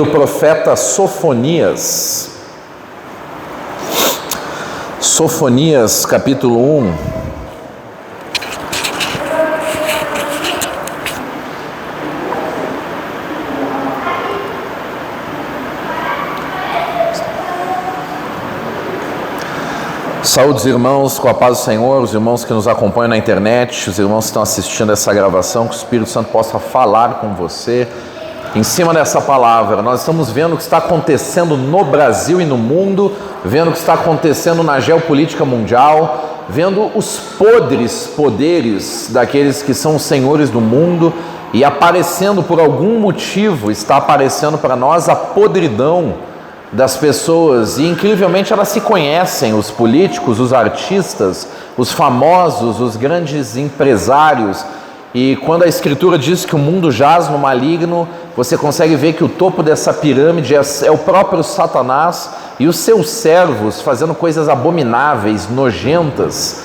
O profeta Sofonias. Sofonias, capítulo 1. Saúde, irmãos, com a paz do Senhor, os irmãos que nos acompanham na internet, os irmãos que estão assistindo essa gravação, que o Espírito Santo possa falar com você em cima dessa palavra. Nós estamos vendo o que está acontecendo no Brasil e no mundo, vendo o que está acontecendo na geopolítica mundial, vendo os podres poderes daqueles que são os senhores do mundo, e aparecendo por algum motivo, está aparecendo para nós a podridão das pessoas, e incrivelmente elas se conhecem, os políticos, os artistas, os famosos, os grandes empresários. E quando a Escritura diz que o mundo jaz no maligno, você consegue ver que o topo dessa pirâmide é o próprio Satanás e os seus servos fazendo coisas abomináveis, nojentas.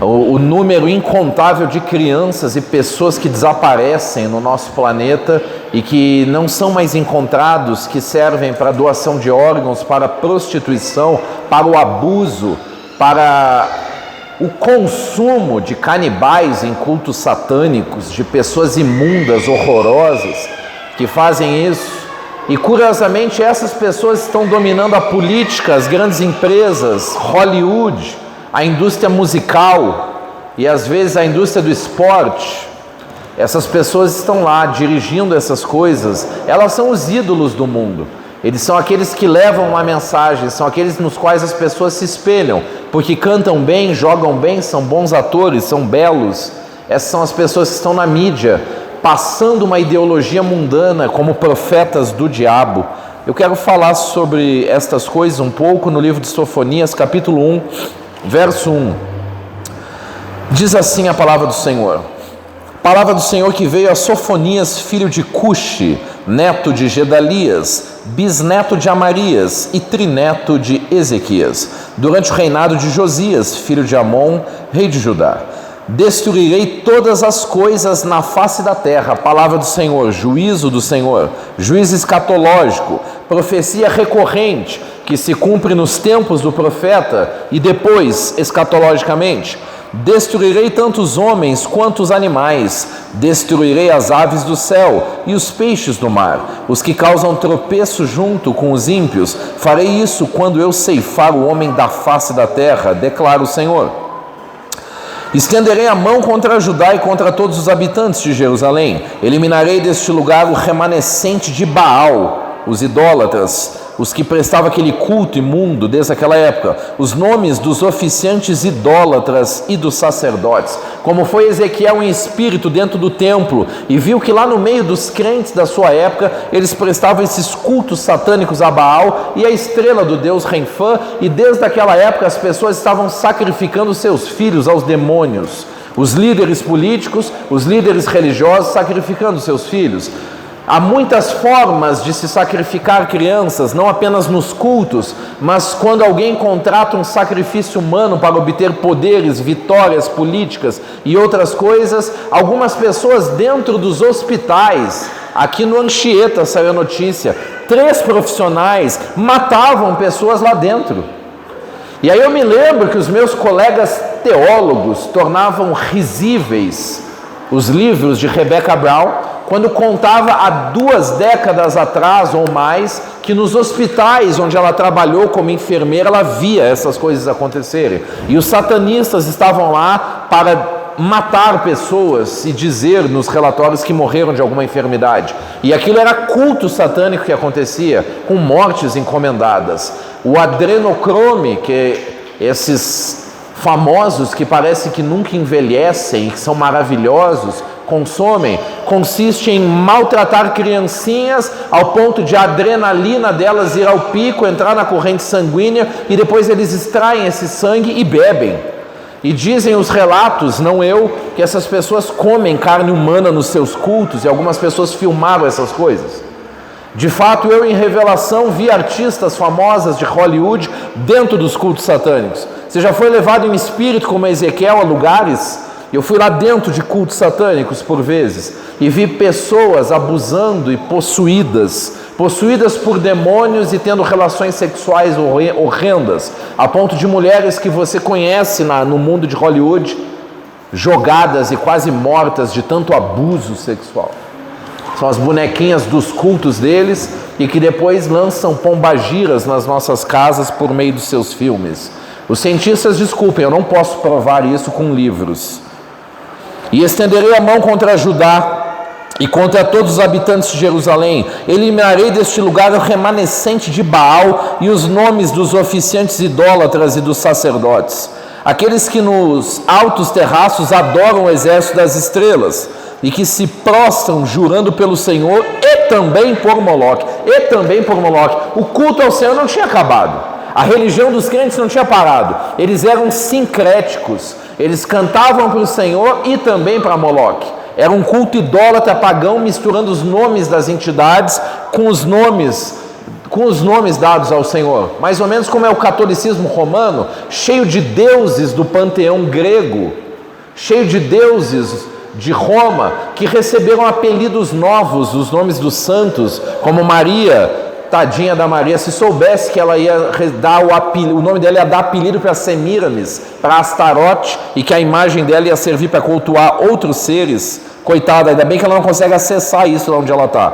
O número incontável de crianças e pessoas que desaparecem no nosso planeta e que não são mais encontrados, que servem para doação de órgãos, para prostituição, para o abuso, para o consumo de canibais em cultos satânicos, de pessoas imundas, horrorosas, que fazem isso. E curiosamente essas pessoas estão dominando a política, as grandes empresas, Hollywood, a indústria musical e às vezes a indústria do esporte. Essas pessoas estão lá dirigindo essas coisas, elas são os ídolos do mundo. Eles são aqueles que levam uma mensagem, são aqueles nos quais as pessoas se espelham, porque cantam bem, jogam bem, são bons atores, são belos. Essas são as pessoas que estão na mídia, passando uma ideologia mundana como profetas do diabo. Eu quero falar sobre estas coisas um pouco no livro de Sofonias, capítulo 1, verso 1. Diz assim a palavra do Senhor. Palavra do Senhor que veio a Sofonias, filho de Cuxi, neto de Gedalias, bisneto de Amarias e trineto de Ezequias, durante o reinado de Josias, filho de Amon, rei de Judá. Destruirei todas as coisas na face da terra. Palavra do Senhor, juízo do Senhor, juízo escatológico, profecia recorrente, que se cumpre nos tempos do profeta e depois escatologicamente. Destruirei tanto os homens quanto os animais, destruirei as aves do céu e os peixes do mar, os que causam tropeço junto com os ímpios. Farei isso quando eu ceifar o homem da face da terra, declara o Senhor. Estenderei a mão contra Judá e contra todos os habitantes de Jerusalém. Eliminarei deste lugar o remanescente de Baal, os idólatras, os que prestavam aquele culto imundo desde aquela época, os nomes dos oficiantes idólatras e dos sacerdotes. Como foi Ezequiel em espírito dentro do templo e viu que lá no meio dos crentes da sua época, eles prestavam esses cultos satânicos a Baal e a estrela do deus Renfã, e desde aquela época as pessoas estavam sacrificando seus filhos aos demônios. Os líderes políticos, os líderes religiosos sacrificando seus filhos. Há muitas formas de se sacrificar crianças, não apenas nos cultos, mas quando alguém contrata um sacrifício humano para obter poderes, vitórias políticas e outras coisas. Algumas pessoas dentro dos hospitais, aqui no Anchieta saiu a notícia, 3 profissionais matavam pessoas lá dentro. E aí eu me lembro que os meus colegas teólogos tornavam risíveis os livros de Rebecca Brown, quando contava há 2 décadas atrás ou mais, que nos hospitais onde ela trabalhou como enfermeira, ela via essas coisas acontecerem. E os satanistas estavam lá para matar pessoas e dizer nos relatórios que morreram de alguma enfermidade. E aquilo era culto satânico que acontecia, com mortes encomendadas. O adrenocrome, que esses famosos que parece que nunca envelhecem, que são maravilhosos, consomem, consiste em maltratar criancinhas ao ponto de a adrenalina delas ir ao pico, entrar na corrente sanguínea, e depois eles extraem esse sangue e bebem. E dizem os relatos, não eu, que essas pessoas comem carne humana nos seus cultos, e algumas pessoas filmaram essas coisas. De fato, eu em revelação vi artistas famosas de Hollywood dentro dos cultos satânicos. Você já foi levado em espírito como Ezequiel a lugares? Eu fui lá dentro de cultos satânicos por vezes e vi pessoas abusando e possuídas possuídas por demônios e tendo relações sexuais horrendas, a ponto de mulheres que você conhece no mundo de Hollywood, jogadas e quase mortas de tanto abuso sexual. São as bonequinhas dos cultos deles e que depois lançam pombagiras nas nossas casas por meio dos seus filmes. Os cientistas, desculpem, eu não posso provar isso com livros. E estenderei a mão contra Judá e contra todos os habitantes de Jerusalém. Eliminarei deste lugar o remanescente de Baal e os nomes dos oficiantes idólatras e dos sacerdotes, aqueles que nos altos terraços adoram o exército das estrelas e que se prostram jurando pelo Senhor e também por Moloque. O culto ao Senhor não tinha acabado. A religião dos crentes não tinha parado. Eles eram sincréticos. Eles cantavam para o Senhor e também para Moloque. Era um culto idólatra pagão, misturando os nomes das entidades com os nomes dados ao Senhor. Mais ou menos como é o catolicismo romano, cheio de deuses do panteão grego, cheio de deuses de Roma, que receberam apelidos novos, os nomes dos santos, como Maria. Tadinha da Maria, se soubesse que ela ia dar o nome dela ia dar apelido para Semíramis, para Astarote, e que a imagem dela ia servir para cultuar outros seres. Coitada, ainda bem que ela não consegue acessar isso lá onde ela está.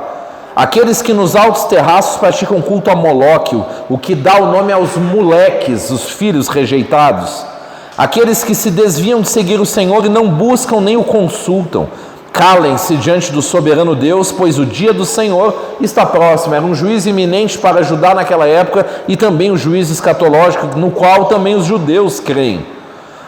Aqueles que nos altos terraços praticam culto a Moloque, o que dá o nome aos moleques, os filhos rejeitados. Aqueles que se desviam de seguir o Senhor e não buscam nem o consultam. Calem-se diante do soberano Deus, pois o dia do Senhor está próximo. Era um juízo iminente para Judá naquela época e também o juízo escatológico, no qual também os judeus creem.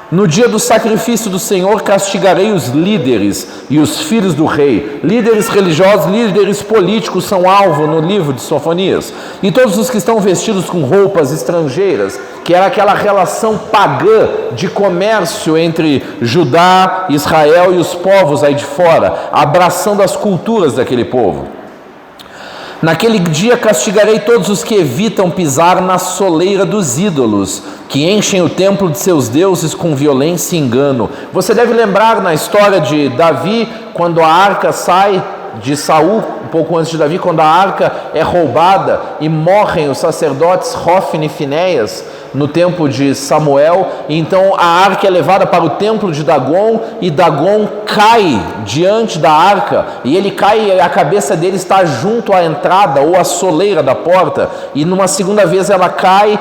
No dia do sacrifício do Senhor castigarei os líderes e os filhos do rei. Líderes religiosos, líderes políticos são alvo no livro de Sofonias. E todos os que estão vestidos com roupas estrangeiras, que era aquela relação pagã de comércio entre Judá, Israel e os povos aí de fora, abraçando as culturas daquele povo. Naquele dia castigarei todos os que evitam pisar na soleira dos ídolos, que enchem o templo de seus deuses com violência e engano. Você deve lembrar na história de Davi, quando a arca sai de Saul, um pouco antes de Davi, quando a arca é roubada e morrem os sacerdotes Hófni e Finéias no tempo de Samuel, e então a arca é levada para o templo de Dagon, e Dagon cai diante da arca, e ele cai e a cabeça dele está junto à entrada ou à soleira da porta, e numa segunda vez ela cai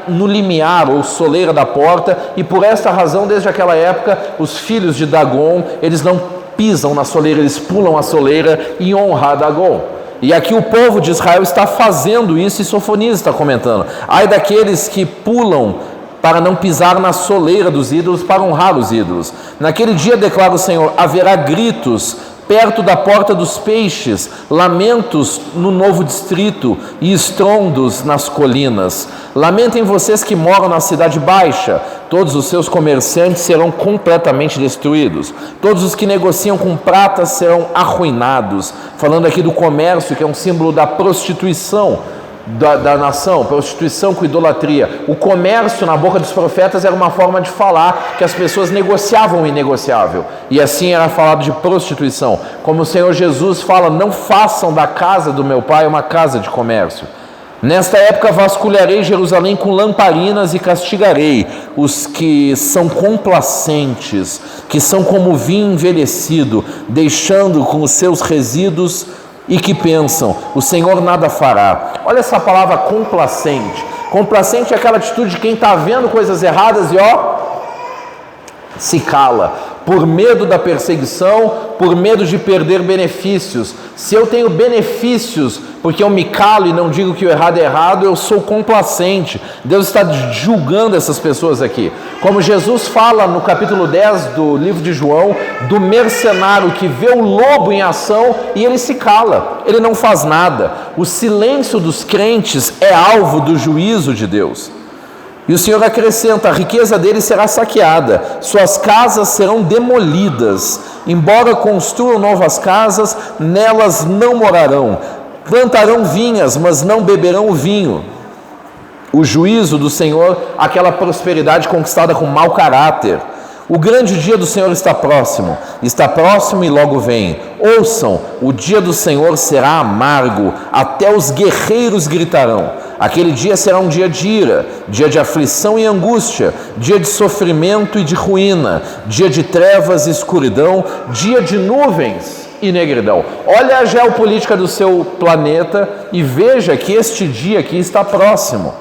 no limiar ou soleira da porta, e por esta razão, desde aquela época, os filhos de Dagon, eles não pisam na soleira, eles pulam a soleira em honra a Dagon. E aqui o povo de Israel está fazendo isso, e Sofonias está comentando. Ai daqueles que pulam para não pisar na soleira dos ídolos, para honrar os ídolos. Naquele dia, declara o Senhor, haverá gritos perto da porta dos peixes, lamentos no novo distrito e estrondos nas colinas. Lamentem vocês que moram na cidade baixa, todos os seus comerciantes serão completamente destruídos, todos os que negociam com prata serão arruinados. Falando aqui do comércio, que é um símbolo da prostituição da nação, prostituição com idolatria. O comércio na boca dos profetas era uma forma de falar que as pessoas negociavam o inegociável, e assim era falado de prostituição, como o Senhor Jesus fala, não façam da casa do meu pai uma casa de comércio. Nesta época vasculharei Jerusalém com lamparinas e castigarei os que são complacentes, que são como vinho envelhecido, deixando com os seus resíduos, e que pensam, o Senhor nada fará. Olha essa palavra complacente. Complacente é aquela atitude de quem está vendo coisas erradas e se cala, por medo da perseguição, por medo de perder benefícios. Se eu tenho benefícios porque eu me calo e não digo que o errado é errado, eu sou complacente. Deus está julgando essas pessoas aqui. Como Jesus fala no capítulo 10 do livro de João, do mercenário que vê o lobo em ação e ele se cala, ele não faz nada. O silêncio dos crentes é alvo do juízo de Deus. E o Senhor acrescenta, a riqueza deles será saqueada, suas casas serão demolidas, embora construam novas casas, nelas não morarão, plantarão vinhas, mas não beberão o vinho. O juízo do Senhor, aquela prosperidade conquistada com mau caráter. O grande dia do Senhor está próximo e logo vem. Ouçam, o dia do Senhor será amargo, até os guerreiros gritarão. Aquele dia será um dia de ira, dia de aflição e angústia, dia de sofrimento e de ruína, dia de trevas e escuridão, dia de nuvens e negridão. Olha a geopolítica do seu planeta e veja que este dia aqui está próximo.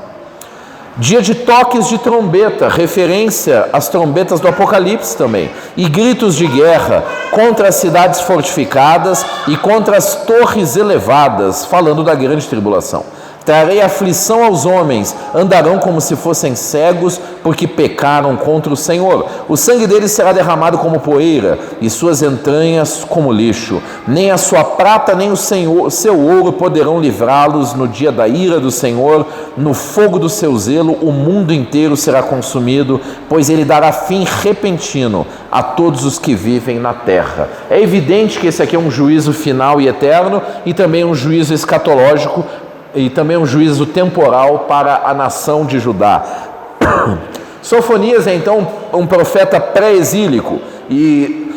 Dia de toques de trombeta, referência às trombetas do Apocalipse também, e gritos de guerra contra as cidades fortificadas e contra as torres elevadas, falando da grande tribulação. Trarei aflição aos homens, andarão como se fossem cegos, porque pecaram contra o Senhor. O sangue deles será derramado como poeira, e suas entranhas como lixo. Nem a sua prata, nem o seu ouro poderão livrá-los no dia da ira do Senhor. No fogo do seu zelo, o mundo inteiro será consumido, pois ele dará fim repentino a todos os que vivem na terra. É evidente que esse aqui é um juízo final e eterno, e também um juízo escatológico, e também um juízo temporal para a nação de Judá. Sofonias é então um profeta pré-exílico e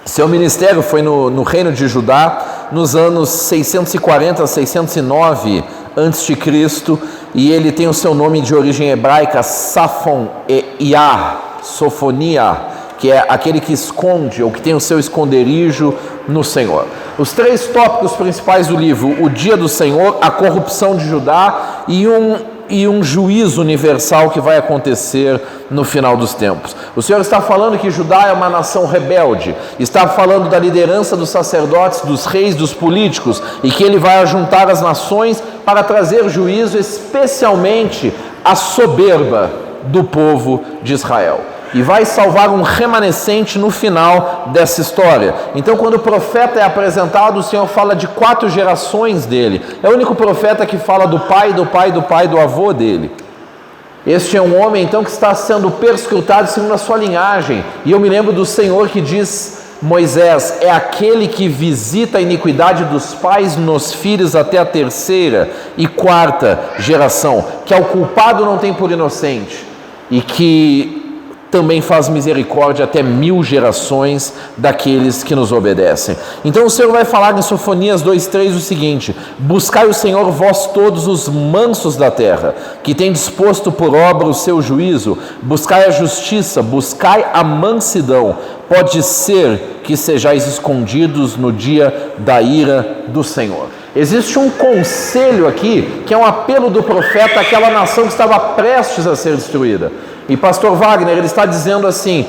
seu ministério foi no reino de Judá nos anos 640 a 609 a.C. e ele tem o seu nome de origem hebraica Sofonia, que é aquele que esconde ou que tem o seu esconderijo no Senhor. Os três tópicos principais do livro: o dia do Senhor, a corrupção de Judá e um juízo universal que vai acontecer no final dos tempos. O Senhor está falando que Judá é uma nação rebelde, está falando da liderança dos sacerdotes, dos reis, dos políticos, e que ele vai ajuntar as nações para trazer juízo, especialmente à soberba do povo de Israel. E vai salvar um remanescente no final dessa história. Então, quando o profeta é apresentado, o Senhor fala de 4 gerações dele. É o único profeta que fala do pai, do pai, do pai, do avô dele. Este é um homem, então, que está sendo perscrutado segundo a sua linhagem. E eu me lembro do Senhor que diz: Moisés é aquele que visita a iniquidade dos pais nos filhos até a 3ª e 4ª geração, que ao culpado não tem por inocente, e que também faz misericórdia até 1000 gerações daqueles que nos obedecem. Então o Senhor vai falar em Sofonias 2:3 o seguinte: buscai o Senhor vós todos os mansos da terra, que tem disposto por obra o seu juízo, buscai a justiça, buscai a mansidão, pode ser que sejais escondidos no dia da ira do Senhor. Existe um conselho aqui, que é um apelo do profeta àquela nação que estava prestes a ser destruída. E pastor Wagner, ele está dizendo assim: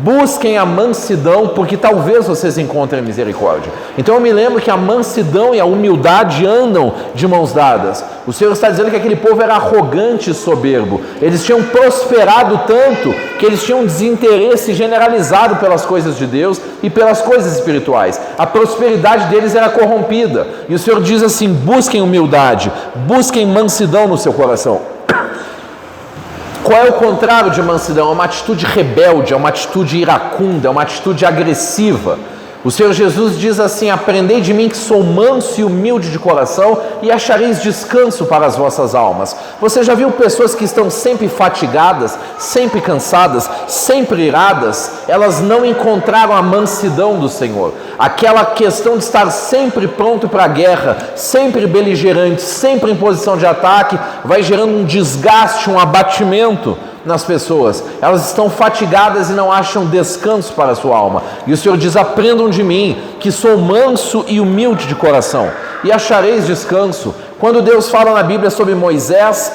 busquem a mansidão, porque talvez vocês encontrem misericórdia. Então eu me lembro que a mansidão e a humildade andam de mãos dadas. O Senhor está dizendo que aquele povo era arrogante e soberbo. Eles tinham prosperado tanto que eles tinham desinteresse generalizado pelas coisas de Deus e pelas coisas espirituais. A prosperidade deles era corrompida. E o Senhor diz assim: busquem humildade, busquem mansidão no seu coração. Qual é o contrário de mansidão? É uma atitude rebelde, é uma atitude iracunda, é uma atitude agressiva. O Senhor Jesus diz assim: aprendei de mim que sou manso e humilde de coração e achareis descanso para as vossas almas. Você já viu pessoas que estão sempre fatigadas, sempre cansadas, sempre iradas? Elas não encontraram a mansidão do Senhor. Aquela questão de estar sempre pronto para a guerra, sempre beligerante, sempre em posição de ataque, vai gerando um desgaste, um abatimento nas pessoas. Elas estão fatigadas e não acham descanso para a sua alma. E o Senhor diz: aprendam de mim, que sou manso e humilde de coração, e achareis descanso. Quando Deus fala na Bíblia sobre Moisés,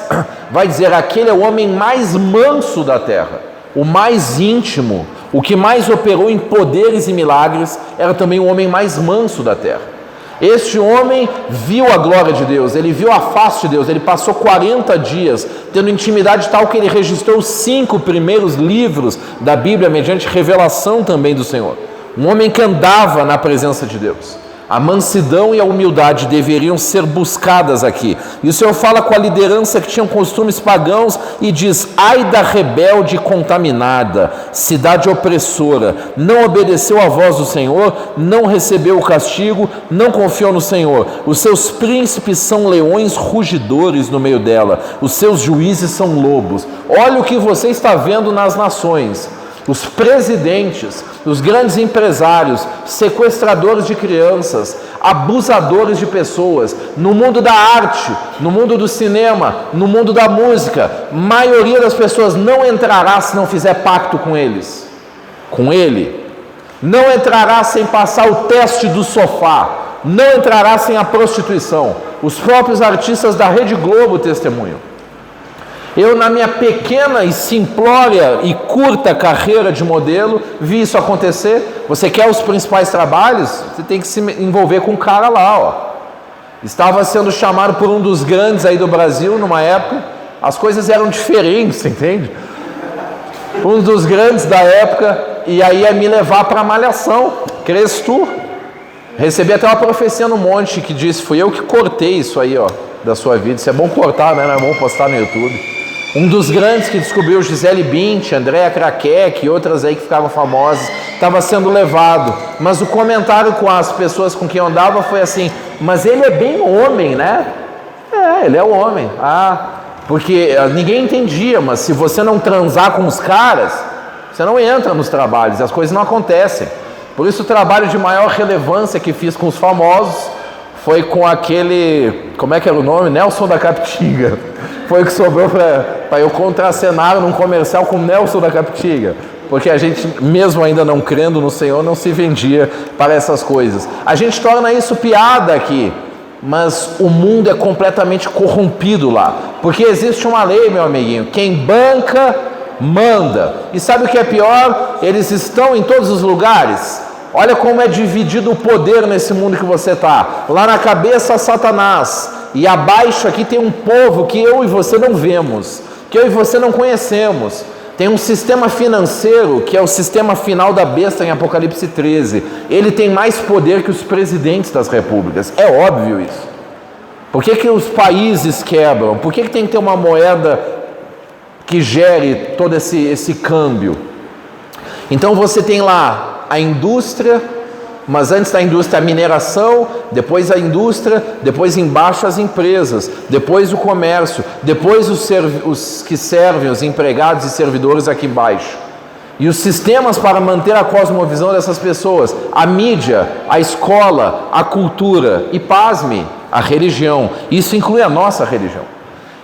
vai dizer: aquele é o homem mais manso da terra, o mais íntimo, o que mais operou em poderes e milagres, era também o homem mais manso da terra. Este homem viu a glória de Deus, ele viu a face de Deus, ele passou 40 dias tendo intimidade tal que ele registrou os 5 primeiros livros da Bíblia mediante revelação também do Senhor. Um homem que andava na presença de Deus. A mansidão e a humildade deveriam ser buscadas aqui. E o Senhor fala com a liderança que tinham costumes pagãos e diz: ai da rebelde contaminada, cidade opressora, não obedeceu à voz do Senhor, não recebeu o castigo, não confiou no Senhor. Os seus príncipes são leões rugidores no meio dela, os seus juízes são lobos. Olha o que você está vendo nas nações. Os presidentes, os grandes empresários, sequestradores de crianças, abusadores de pessoas, no mundo da arte, no mundo do cinema, no mundo da música, maioria das pessoas não entrará se não fizer pacto com eles, com ele. Não entrará sem passar o teste do sofá, não entrará sem a prostituição. Os próprios artistas da Rede Globo testemunham. Eu, na minha pequena e simplória e curta carreira de modelo, vi isso acontecer. Você quer os principais trabalhos? Você tem que se envolver com um cara lá, ó. Estava sendo chamado por um dos grandes aí do Brasil, numa época, as coisas eram diferentes, entende? Um dos grandes da época, e aí ia me levar para a Malhação, crês tu? Recebi até uma profecia no monte que disse: fui eu que cortei isso aí, ó, da sua vida. Isso é bom cortar, né? Não é bom postar no YouTube. Um dos grandes que descobriu, Gisele Bündchen, Andréa Krakeck e outras aí que ficavam famosas, estava sendo levado. Mas o comentário com as pessoas com quem eu andava foi assim: mas ele é bem homem, né? É, ele é o homem. Porque ninguém entendia, mas se você não transar com os caras, você não entra nos trabalhos, as coisas não acontecem. Por isso o trabalho de maior relevância que fiz com os famosos foi com aquele, como é que era o nome? Nelson da Capitiga. Foi o que sobrou para eu contracenar num comercial com Nelson da Capitiga. Porque a gente, mesmo ainda não crendo no Senhor, não se vendia para essas coisas. A gente torna isso piada aqui, mas o mundo é completamente corrompido lá. Porque existe uma lei, meu amiguinho: quem banca, manda. E sabe o que é pior? Eles estão em todos os lugares. Olha como é dividido o poder nesse mundo que você está. Lá na cabeça, Satanás, e abaixo aqui tem um povo que eu e você não vemos, que eu e você não conhecemos. Tem um sistema financeiro que é o sistema final da besta em Apocalipse 13. Ele tem mais poder que os presidentes das repúblicas. É óbvio isso. Por que os países quebram? Por que tem que ter uma moeda que gere todo esse câmbio? Então você tem lá a indústria, mas antes da indústria a mineração, depois a indústria, depois embaixo as empresas, depois o comércio, depois os que servem, os empregados e servidores aqui embaixo. E os sistemas para manter a cosmovisão dessas pessoas: a mídia, a escola, a cultura e, pasme, a religião. Isso inclui a nossa religião.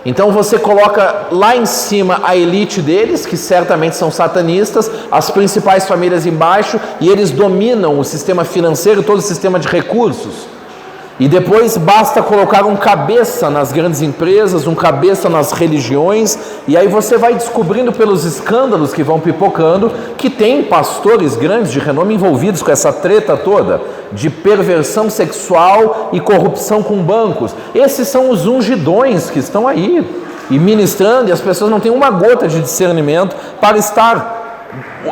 Então você coloca lá em cima a elite deles, que certamente são satanistas, as principais famílias embaixo, e eles dominam o sistema financeiro, todo o sistema de recursos. E depois basta colocar um cabeça nas grandes empresas, um cabeça nas religiões, e aí você vai descobrindo pelos escândalos que vão pipocando que tem pastores grandes de renome envolvidos com essa treta toda de perversão sexual e corrupção com bancos. Esses são os ungidões que estão aí e ministrando, e as pessoas não têm uma gota de discernimento para estar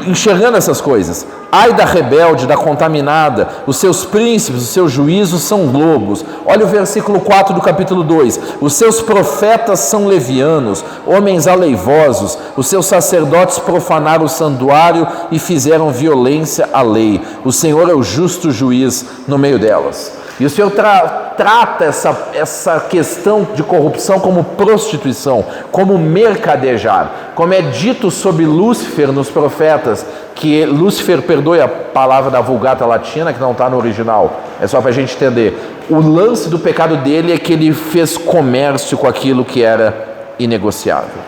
enxergando essas coisas. Ai da rebelde, da contaminada, os seus príncipes, os seus juízos são lobos. Olha o versículo 4 do capítulo 2: os seus profetas são levianos, homens aleivosos, os seus sacerdotes profanaram o santuário e fizeram violência à lei. O Senhor é o justo juiz no meio delas. E o Senhor trata essa questão de corrupção como prostituição, como mercadejar, como é dito sobre Lúcifer nos profetas, que Lúcifer, perdoe a palavra da Vulgata Latina, que não está no original, é só para a gente entender. O lance do pecado dele é que ele fez comércio com aquilo que era inegociável.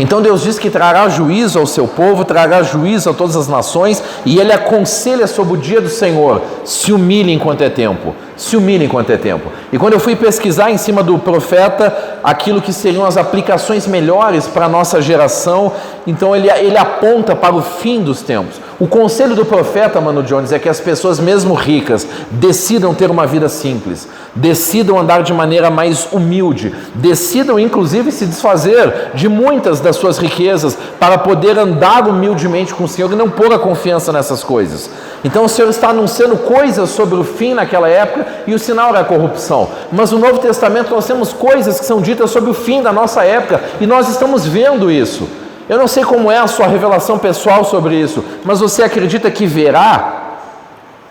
Então Deus diz que trará juízo ao seu povo, trará juízo a todas as nações, e Ele aconselha sobre o dia do Senhor: se humilhe enquanto é tempo, se humilhe enquanto é tempo. E quando eu fui pesquisar em cima do profeta aquilo que seriam as aplicações melhores para a nossa geração, então ele aponta para o fim dos tempos. O conselho do profeta, Mano Jones, é que as pessoas, mesmo ricas, decidam ter uma vida simples, decidam andar de maneira mais humilde, decidam inclusive se desfazer de muitas das suas riquezas para poder andar humildemente com o Senhor e não pôr a confiança nessas coisas. Então o Senhor está anunciando coisas sobre o fim naquela época e o sinal era a corrupção. Mas no Novo Testamento nós temos coisas que são ditas sobre o fim da nossa época e nós estamos vendo isso. Eu não sei como é a sua revelação pessoal sobre isso, mas você acredita que verá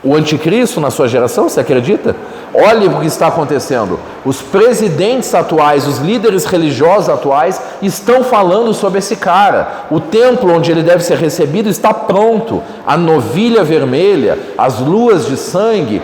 o anticristo na sua geração? Você acredita? Olhe o que está acontecendo. Os presidentes atuais, os líderes religiosos atuais estão falando sobre esse cara. O templo onde ele deve ser recebido está pronto. A novilha vermelha, as luas de sangue,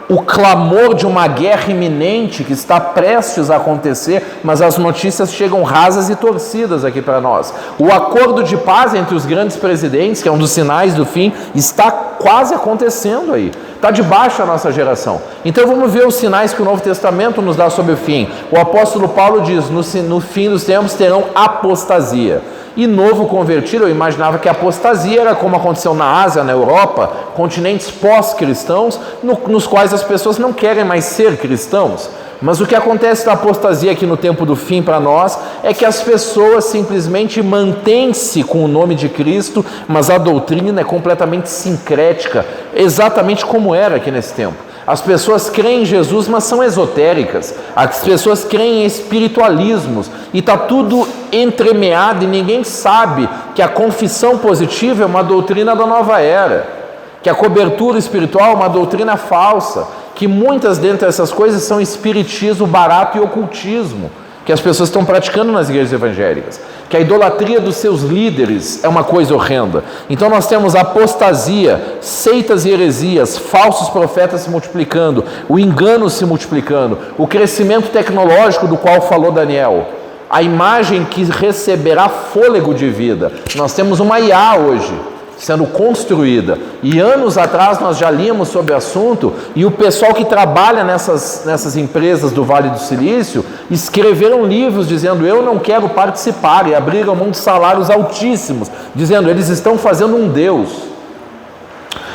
o clamor de uma guerra iminente que está prestes a acontecer, mas as notícias chegam rasas e torcidas aqui para nós. O acordo de paz entre os grandes presidentes, que é um dos sinais do fim, está quase acontecendo aí. Está debaixo da nossa geração. Então vamos ver os sinais que o Novo Testamento nos dá sobre o fim. O apóstolo Paulo diz, no fim dos tempos terão apostasia. E novo convertido, eu imaginava que a apostasia era como aconteceu na Ásia, na Europa, continentes pós-cristãos, nos quais as pessoas não querem mais ser cristãos. Mas o que acontece na apostasia aqui no tempo do fim para nós é que as pessoas simplesmente mantêm-se com o nome de Cristo, mas a doutrina é completamente sincrética, exatamente como era aqui nesse tempo. As pessoas creem em Jesus, mas são esotéricas. As pessoas creem em espiritualismos e está tudo entremeado e ninguém sabe que a confissão positiva é uma doutrina da nova era, que a cobertura espiritual é uma doutrina falsa, que muitas dentre essas coisas são espiritismo barato e ocultismo, que as pessoas estão praticando nas igrejas evangélicas, que a idolatria dos seus líderes é uma coisa horrenda. Então nós temos apostasia, seitas e heresias, falsos profetas se multiplicando, o engano se multiplicando, o crescimento tecnológico do qual falou Daniel, a imagem que receberá fôlego de vida. Nós temos uma IA hoje sendo construída, e anos atrás nós já líamos sobre o assunto, e o pessoal que trabalha nessas empresas do Vale do Silício escreveram livros dizendo, eu não quero participar, e abriram mão de salários altíssimos, dizendo, eles estão fazendo um Deus.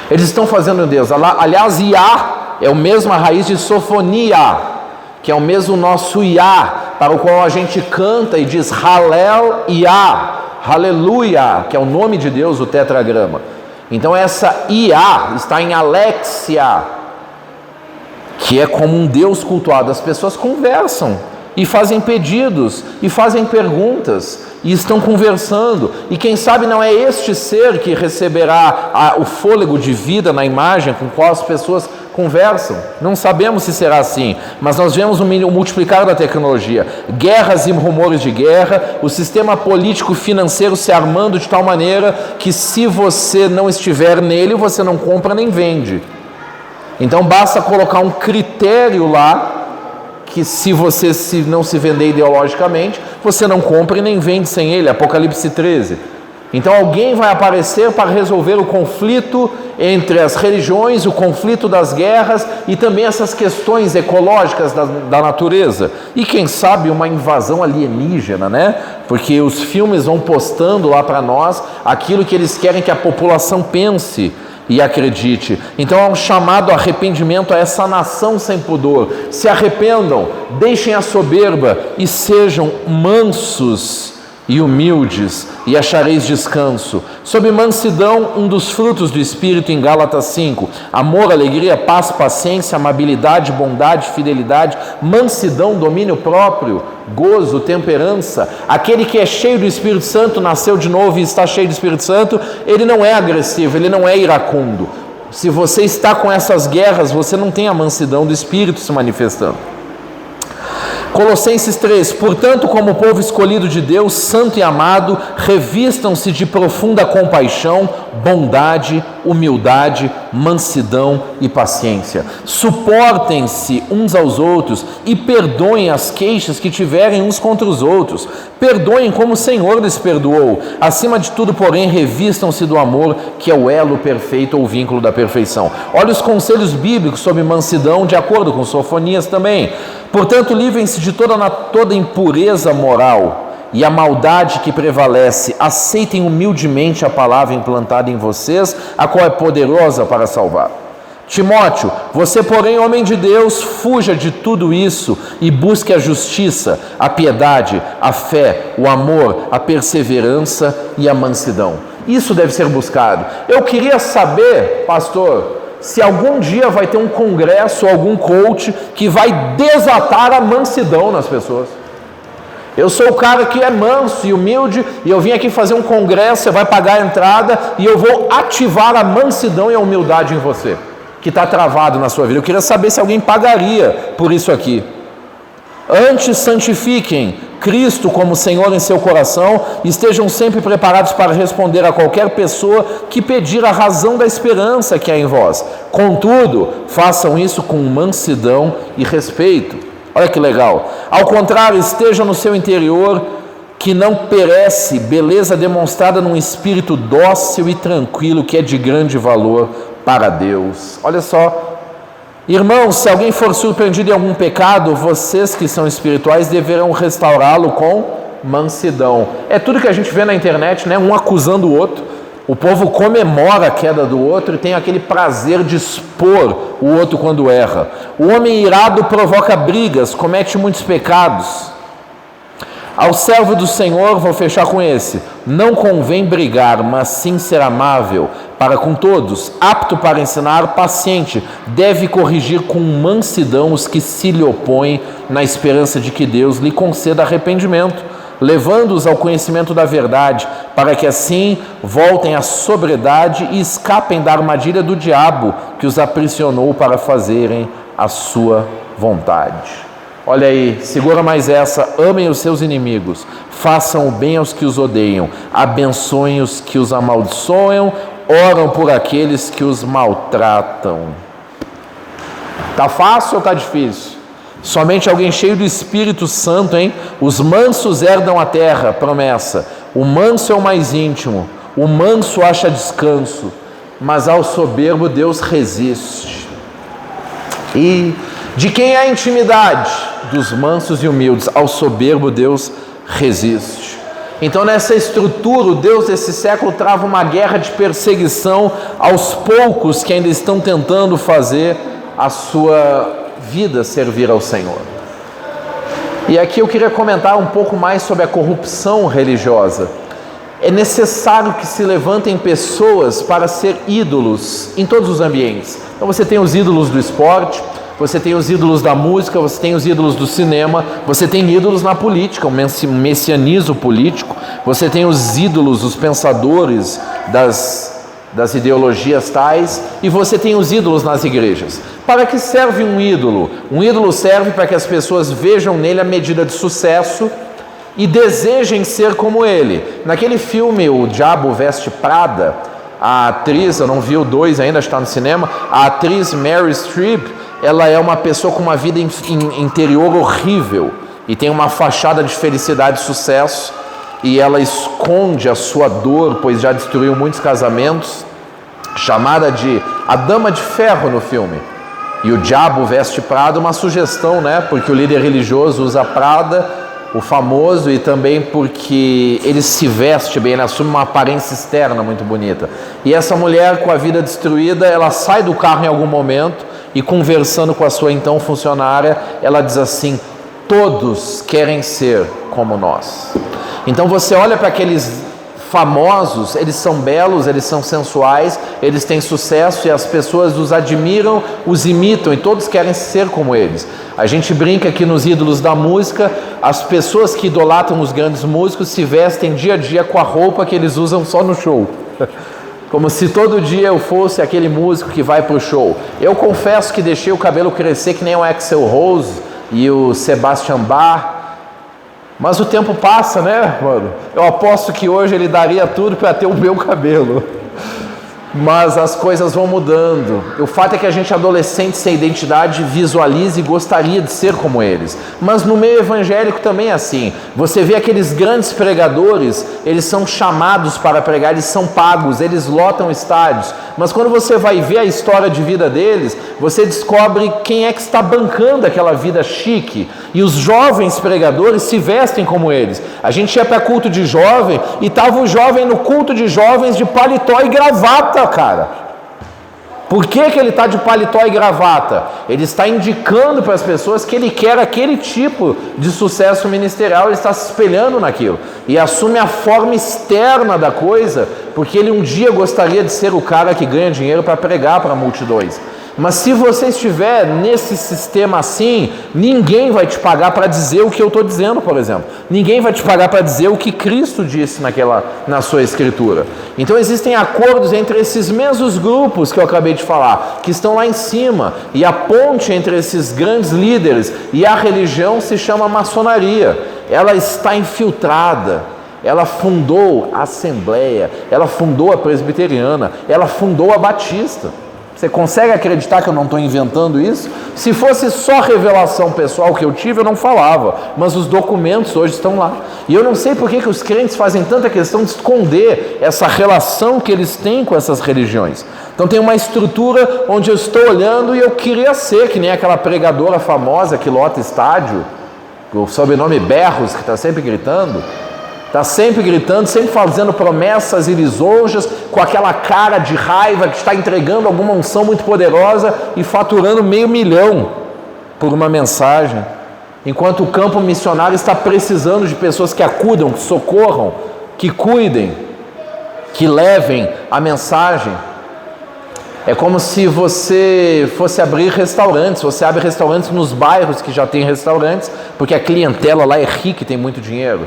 Eles estão fazendo um Deus. Aliás, Iá é a mesma raiz de sofonia, que é o mesmo nosso Iá, para o qual a gente canta e diz, Halel Iá, Aleluia, que é o nome de Deus, o tetragrama. Então essa IA está em Alexia, que é como um Deus cultuado. As pessoas conversam e fazem pedidos e fazem perguntas e estão conversando, e quem sabe não é este ser que receberá o fôlego de vida na imagem com qual as pessoas conversam. Não sabemos se será assim, mas nós vemos o multiplicar da tecnologia, guerras e rumores de guerra, o sistema político financeiro se armando de tal maneira que se você não estiver nele, você não compra nem vende. Então basta colocar um critério lá, que se você não se vender ideologicamente, você não compra e nem vende sem ele, Apocalipse 13. Então alguém vai aparecer para resolver o conflito entre as religiões, o conflito das guerras e também essas questões ecológicas da natureza. E quem sabe uma invasão alienígena, né? Porque os filmes vão postando lá para nós aquilo que eles querem que a população pense e acredite. Então há um chamado arrependimento a essa nação sem pudor. Se arrependam, deixem a soberba e sejam mansos e humildes, e achareis descanso. Sob mansidão, um dos frutos do Espírito em Gálatas 5, amor, alegria, paz, paciência, amabilidade, bondade, fidelidade, mansidão, domínio próprio, gozo, temperança. Aquele que é cheio do Espírito Santo, nasceu de novo e está cheio do Espírito Santo, ele não é agressivo, ele não é iracundo. Se você está com essas guerras, você não tem a mansidão do Espírito se manifestando. Colossenses 3, portanto, como povo escolhido de Deus, santo e amado, revistam-se de profunda compaixão, bondade, humildade, mansidão e paciência. Suportem-se uns aos outros e perdoem as queixas que tiverem uns contra os outros. Perdoem como o Senhor lhes perdoou. Acima de tudo, porém, revistam-se do amor, que é o elo perfeito ou vínculo da perfeição. Olha os conselhos bíblicos sobre mansidão, de acordo com Sofonias também. Portanto, livrem-se de toda impureza moral e a maldade que prevalece, aceitem humildemente a palavra implantada em vocês, a qual é poderosa para salvar. Timóteo, você, porém, homem de Deus, fuja de tudo isso e busque a justiça, a piedade, a fé, o amor, a perseverança e a mansidão. Isso deve ser buscado. Eu queria saber, pastor, se algum dia vai ter um congresso, algum coach que vai desatar a mansidão nas pessoas. Eu sou o cara que é manso e humilde e eu vim aqui fazer um congresso, você vai pagar a entrada e eu vou ativar a mansidão e a humildade em você, que está travado na sua vida. Eu queria saber se alguém pagaria por isso aqui. Antes, santifiquem Cristo como Senhor em seu coração e estejam sempre preparados para responder a qualquer pessoa que pedir a razão da esperança que há em vós. Contudo, façam isso com mansidão e respeito. Olha que legal. Ao contrário, esteja no seu interior, que não perece, beleza demonstrada num espírito dócil e tranquilo, que é de grande valor para Deus. Olha só. Irmãos, se alguém for surpreendido em algum pecado, vocês que são espirituais deverão restaurá-lo com mansidão. É tudo que a gente vê na internet, né? Um acusando o outro. O povo comemora a queda do outro e tem aquele prazer de expor o outro quando erra. O homem irado provoca brigas, comete muitos pecados. Ao servo do Senhor, vou fechar com esse, não convém brigar, mas sim ser amável para com todos, apto para ensinar, paciente, deve corrigir com mansidão os que se lhe opõem, na esperança de que Deus lhe conceda arrependimento, levando-os ao conhecimento da verdade, para que assim voltem à sobriedade e escapem da armadilha do diabo, que os aprisionou para fazerem a sua vontade. Olha aí, segura mais essa: amem os seus inimigos, façam o bem aos que os odeiam, abençoem os que os amaldiçoam, oram por aqueles que os maltratam. Tá fácil ou tá difícil? Somente alguém cheio do Espírito Santo, hein? Os mansos herdam a terra, promessa. O manso é o mais íntimo, o manso acha descanso, mas ao soberbo Deus resiste. E de quem é a intimidade? Dos mansos e humildes. Ao soberbo Deus resiste. Então, nessa estrutura, o Deus desse século trava uma guerra de perseguição aos poucos que ainda estão tentando fazer a sua vida servir ao Senhor. E aqui eu queria comentar um pouco mais sobre a corrupção religiosa. É necessário que se levantem pessoas para ser ídolos em todos os ambientes. Então você tem os ídolos do esporte, você tem os ídolos da música, você tem os ídolos do cinema, você tem ídolos na política, um messianismo político, você tem os ídolos, os pensadores das ideologias tais, e você tem os ídolos nas igrejas. Para que serve um ídolo? Um ídolo serve para que as pessoas vejam nele a medida de sucesso e desejem ser como ele. Naquele filme, O Diabo Veste Prada, a atriz, eu não vi o 2 ainda, está no cinema, a atriz Meryl Streep, ela é uma pessoa com uma vida interior horrível e tem uma fachada de felicidade e sucesso, e ela esconde a sua dor, pois já destruiu muitos casamentos, chamada de a Dama de Ferro no filme. E o Diabo Veste Prada, uma sugestão, né? Porque o líder religioso usa Prada, o famoso, e também porque ele se veste bem, ele assume uma aparência externa muito bonita. E essa mulher com a vida destruída, ela sai do carro em algum momento e, conversando com a sua então funcionária, ela diz assim: todos querem ser como nós. Então você olha para aqueles famosos, eles são belos, eles são sensuais, eles têm sucesso e as pessoas os admiram, os imitam e todos querem ser como eles. A gente brinca aqui nos ídolos da música, as pessoas que idolatram os grandes músicos se vestem dia a dia com a roupa que eles usam só no show. Como se todo dia eu fosse aquele músico que vai para o show. Eu confesso que deixei o cabelo crescer que nem o Axl Rose e o Sebastian Bach, mas o tempo passa, né, mano? Eu aposto que hoje ele daria tudo para ter o meu cabelo. Mas as coisas vão mudando. O fato é que a gente, adolescente sem identidade, visualiza e gostaria de ser como eles. Mas no meio evangélico também é assim. Você vê aqueles grandes pregadores, eles são chamados para pregar, eles são pagos, eles lotam estádios. Mas quando você vai ver a história de vida deles, você descobre quem é que está bancando aquela vida chique. E os jovens pregadores se vestem como eles. A gente ia para culto de jovem e estava o jovem no culto de jovens de paletó e gravata, cara. Por que ele está de paletó e gravata? Ele está indicando para as pessoas que ele quer aquele tipo de sucesso ministerial, ele está se espelhando naquilo e assume a forma externa da coisa, porque ele um dia gostaria de ser o cara que ganha dinheiro para pregar para multidões. Mas se você estiver nesse sistema assim, ninguém vai te pagar para dizer o que eu estou dizendo, por exemplo. Ninguém vai te pagar para dizer o que Cristo disse na sua escritura. Então existem acordos entre esses mesmos grupos que eu acabei de falar, que estão lá em cima, e a ponte entre esses grandes líderes e a religião se chama maçonaria. Ela está infiltrada. Ela fundou a Assembleia, ela fundou a Presbiteriana, ela fundou a Batista. Você consegue acreditar que eu não estou inventando isso? Se fosse só revelação pessoal que eu tive, eu não falava. Mas os documentos hoje estão lá. E eu não sei por que os crentes fazem tanta questão de esconder essa relação que eles têm com essas religiões. Então tem uma estrutura onde eu estou olhando e eu queria ser que nem aquela pregadora famosa que lota estádio, o sobrenome Berros, que está sempre gritando. Está sempre gritando, sempre fazendo promessas e lisonjas, com aquela cara de raiva que está entregando alguma unção muito poderosa e faturando $500 mil por uma mensagem. Enquanto o campo missionário está precisando de pessoas que acudam, que socorram, que cuidem, que levem a mensagem. É como se você fosse abrir restaurantes. Você abre restaurantes nos bairros que já tem restaurantes, porque a clientela lá é rica e tem muito dinheiro.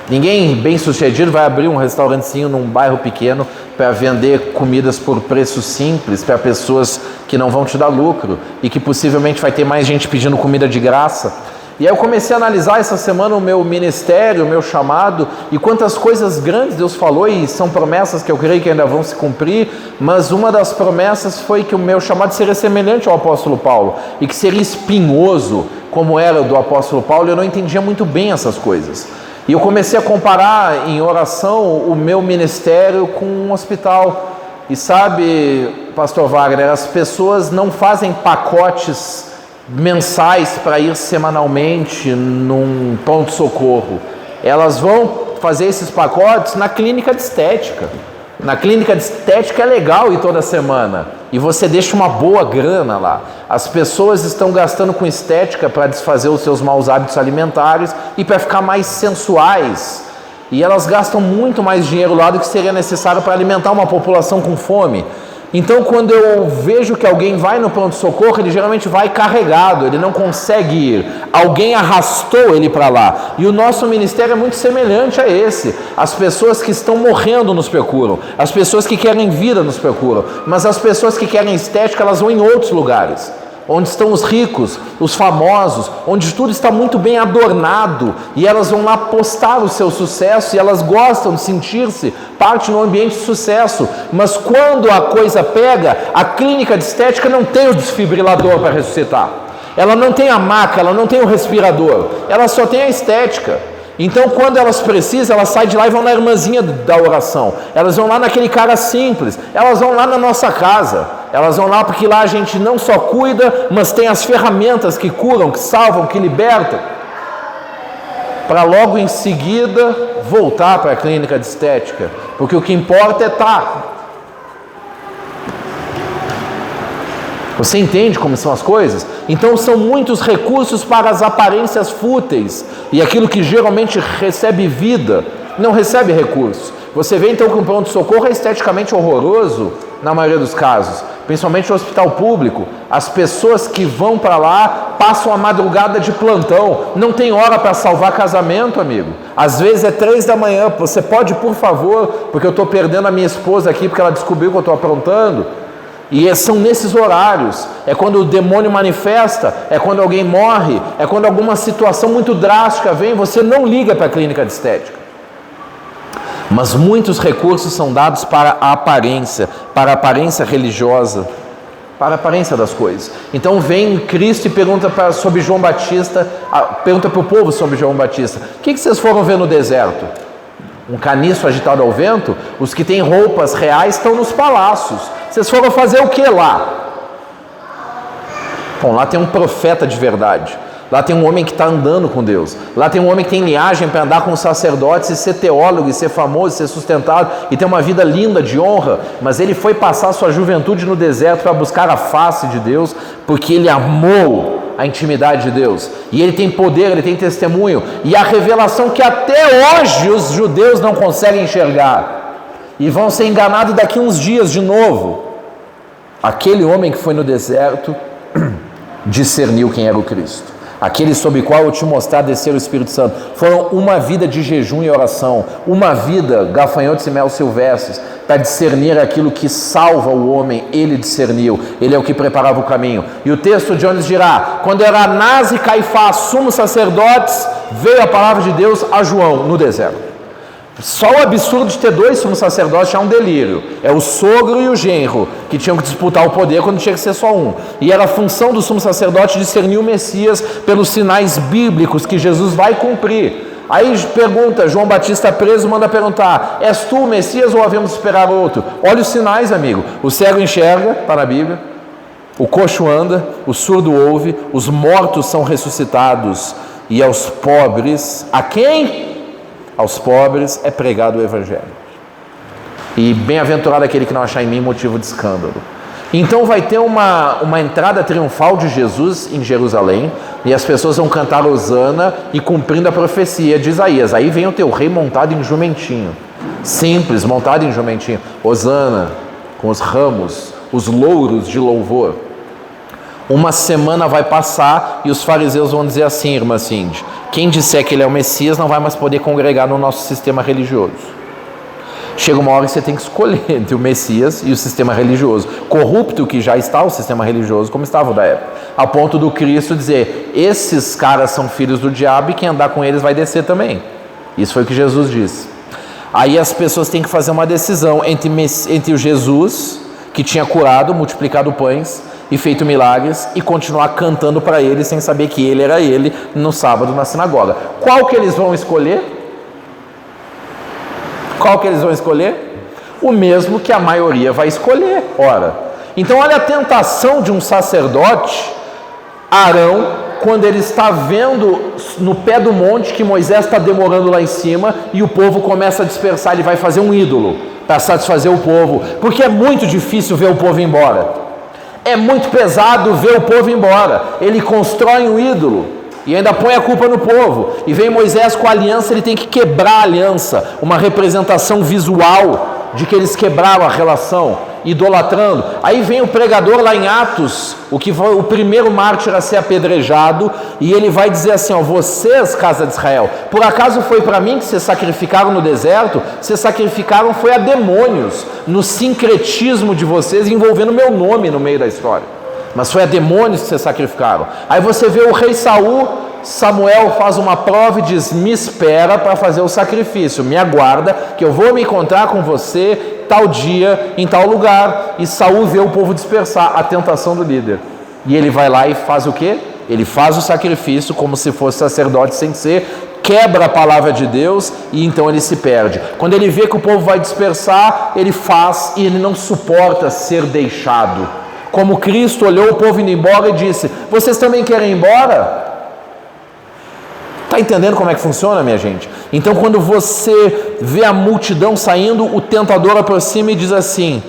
Ninguém bem sucedido vai abrir um restaurantezinho num bairro pequeno para vender comidas por preço simples para pessoas que não vão te dar lucro e que possivelmente vai ter mais gente pedindo comida de graça. E aí eu comecei a analisar essa semana o meu ministério, o meu chamado, e quantas coisas grandes Deus falou, e são promessas que eu creio que ainda vão se cumprir, mas uma das promessas foi que o meu chamado seria semelhante ao apóstolo Paulo, e que seria espinhoso, como era o do apóstolo Paulo. Eu não entendia muito bem essas coisas. E eu comecei a comparar em oração o meu ministério com um hospital. E sabe, pastor Wagner, as pessoas não fazem pacotes mensais para ir semanalmente num pronto-socorro. Elas vão fazer esses pacotes na clínica de estética. Na clínica de estética é legal ir toda semana e você deixa uma boa grana lá. As pessoas estão gastando com estética para desfazer os seus maus hábitos alimentares e para ficar mais sensuais. E elas gastam muito mais dinheiro lá do que seria necessário para alimentar uma população com fome. Então, quando eu vejo que alguém vai no pronto-socorro, ele geralmente vai carregado, ele não consegue ir. Alguém arrastou ele para lá. E o nosso ministério é muito semelhante a esse. As pessoas que estão morrendo nos procuram. As pessoas que querem vida nos procuram. Mas as pessoas que querem estética, elas vão em outros lugares. Onde estão os ricos, os famosos, onde tudo está muito bem adornado, e elas vão lá postar o seu sucesso, e elas gostam de sentir-se parte no ambiente de sucesso. Mas quando a coisa pega, a clínica de estética não tem o desfibrilador para ressuscitar, ela não tem a maca, ela não tem o respirador, ela só tem a estética. Então, quando elas precisam, elas saem de lá e vão na irmãzinha da oração, elas vão lá naquele cara simples, elas vão lá na nossa casa, elas vão lá porque lá a gente não só cuida, mas tem as ferramentas que curam, que salvam, que libertam, para logo em seguida voltar para a clínica de estética, porque o que importa é estar. Você entende como são as coisas? Então são muitos recursos para as aparências fúteis, e aquilo que geralmente recebe vida, não recebe recursos. Você vê então que um pronto-socorro é esteticamente horroroso, na maioria dos casos, principalmente no hospital público. As pessoas que vão para lá passam a madrugada de plantão, não tem hora para salvar casamento, amigo. Às vezes é 3 da manhã, você pode, por favor, porque eu estou perdendo a minha esposa aqui, porque ela descobriu que eu estou aprontando. E são nesses horários, é quando o demônio manifesta, é quando alguém morre, é quando alguma situação muito drástica vem, você não liga para a clínica de estética. Mas muitos recursos são dados para a aparência religiosa, para a aparência das coisas. Então vem Cristo e pergunta sobre João Batista, pergunta para o povo sobre João Batista: o que vocês foram ver no deserto? Um caniço agitado ao vento? Os que têm roupas reais estão nos palácios. Vocês foram fazer o que lá? Bom, lá tem um profeta de verdade. Lá tem um homem que está andando com Deus. Lá tem um homem que tem linhagem para andar com os sacerdotes e ser teólogo, e ser famoso, e ser sustentado, e ter uma vida linda, de honra. Mas ele foi passar sua juventude no deserto para buscar a face de Deus, porque ele amou a intimidade de Deus. E ele tem poder, ele tem testemunho. E a revelação que até hoje os judeus não conseguem enxergar. E vão ser enganados daqui uns dias de novo. Aquele homem que foi no deserto discerniu quem era o Cristo. Aquele sobre o qual eu te mostrar descer o Espírito Santo. Foram uma vida de jejum e oração, uma vida, gafanhotos e mel silvestres, para discernir aquilo que salva o homem. Ele discerniu, ele é o que preparava o caminho. E o texto de Jones dirá: quando era Anás e Caifás, sumos sacerdotes, veio a palavra de Deus a João no deserto. Só o absurdo de ter dois sumos sacerdotes já é um delírio. É o sogro e o genro que tinham que disputar o poder quando tinha que ser só um. E era a função do sumo sacerdote discernir o Messias pelos sinais bíblicos que Jesus vai cumprir. Aí pergunta, João Batista preso manda perguntar: és tu o Messias ou havemos de esperar outro? Olha os sinais, amigo. O cego enxerga, está na Bíblia. O coxo anda, o surdo ouve, os mortos são ressuscitados. E aos pobres, a quem? Aos pobres é pregado o Evangelho. E bem-aventurado aquele que não achar em mim motivo de escândalo. Então vai ter uma entrada triunfal de Jesus em Jerusalém, e as pessoas vão cantar Hosana e cumprindo a profecia de Isaías. Aí vem o teu rei montado em jumentinho, simples, montado em jumentinho. Hosana, com os ramos, os louros de louvor. Uma semana vai passar e os fariseus vão dizer assim: irmã Cindy, quem disser que ele é o Messias não vai mais poder congregar no nosso sistema religioso. Chega uma hora que você tem que escolher entre o Messias e o sistema religioso, corrupto que já está o sistema religioso, como estava o da época, a ponto do Cristo dizer: esses caras são filhos do diabo e quem andar com eles vai descer também. Isso foi o que Jesus disse. Aí as pessoas têm que fazer uma decisão entre o Jesus, que tinha curado, multiplicado pães e feito milagres, e continuar cantando para ele sem saber que ele era ele no sábado na sinagoga. Qual que eles vão escolher? Qual que eles vão escolher? O mesmo que a maioria vai escolher, ora. Então olha a tentação de um sacerdote, Arão, quando ele está vendo no pé do monte que Moisés está demorando lá em cima e o povo começa a dispersar. Ele vai fazer um ídolo para satisfazer o povo, porque é muito difícil ver o povo embora. É muito pesado ver o povo embora. Ele constrói um ídolo e ainda põe a culpa no povo. E vem Moisés com a aliança, ele tem que quebrar a aliança, uma representação visual de que eles quebraram a relação, idolatrando. Aí vem o pregador lá em Atos, o que foi o primeiro mártir a ser apedrejado, e ele vai dizer assim: ó, vocês, casa de Israel, por acaso foi para mim que vocês sacrificaram no deserto? Vocês sacrificaram foi a demônios, no sincretismo de vocês, envolvendo meu nome no meio da história. Mas foi a demônios que vocês sacrificaram. Aí você vê o rei Samuel faz uma prova e diz: me espera para fazer o sacrifício, me aguarda que eu vou me encontrar com você tal dia, em tal lugar. E Saul vê o povo dispersar, a tentação do líder, e ele vai lá e faz o quê? Ele faz o sacrifício como se fosse sacerdote sem ser, quebra a palavra de Deus, e então ele se perde. Quando ele vê que o povo vai dispersar, ele faz, e ele não suporta ser deixado. Como Cristo olhou o povo indo embora e disse: vocês também querem ir embora? Está entendendo como é que funciona, minha gente? Então quando você vê a multidão saindo, o tentador aproxima e diz assim: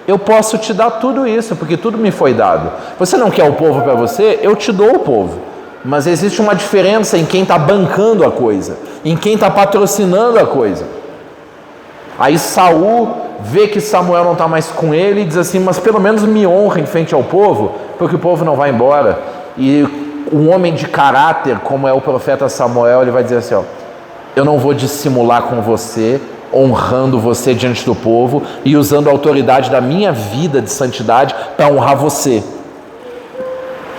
eu posso te dar tudo isso, porque tudo me foi dado. Você não quer o povo para você? Eu te dou o povo. Mas existe uma diferença em quem está bancando a coisa, em quem está patrocinando a coisa. Aí Saul vê que Samuel não está mais com ele e diz assim: mas pelo menos me honra em frente ao povo, porque o povo não vai embora. E um homem de caráter, como é o profeta Samuel, ele vai dizer assim: ó, eu não vou dissimular com você, honrando você diante do povo e usando a autoridade da minha vida de santidade para honrar você.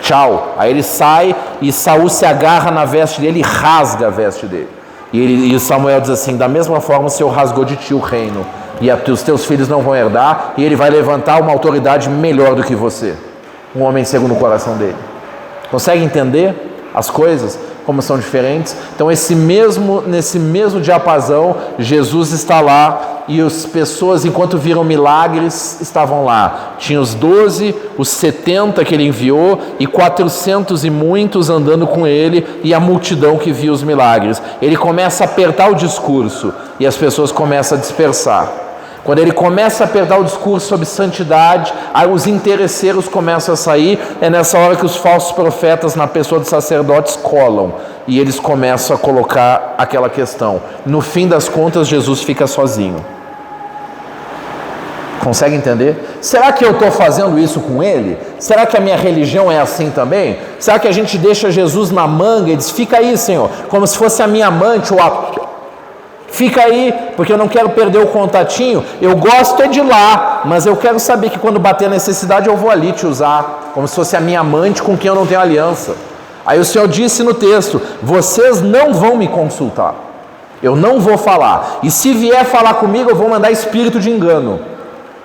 Tchau. Aí ele sai e Saul se agarra na veste dele e rasga a veste dele. E Samuel diz assim: da mesma forma o Senhor rasgou de ti o reino, e os teus filhos não vão herdar, e ele vai levantar uma autoridade melhor do que você, um homem segundo o coração dele. Consegue entender as coisas, como são diferentes? Então nesse mesmo diapasão, Jesus está lá, e as pessoas, enquanto viram milagres, estavam lá. Tinha os 12, os 70 que ele enviou, e 400 e muitos andando com ele, e a multidão que via os milagres. Ele começa a apertar o discurso, e as pessoas começam a dispersar. Quando ele começa a apertar o discurso sobre santidade, aí os interesseiros começam a sair. É nessa hora que os falsos profetas, na pessoa dos sacerdotes, colam. E eles começam a colocar aquela questão. No fim das contas, Jesus fica sozinho. Consegue entender? Será que eu estou fazendo isso com ele? Será que a minha religião é assim também? Será que a gente deixa Jesus na manga e diz: fica aí, Senhor, como se fosse a minha amante ou a... Fica aí, porque eu não quero perder o contatinho. Eu gosto é de lá, mas eu quero saber que quando bater a necessidade eu vou ali te usar, como se fosse a minha amante com quem eu não tenho aliança. Aí o Senhor disse no texto: vocês não vão me consultar, eu não vou falar, e se vier falar comigo eu vou mandar espírito de engano,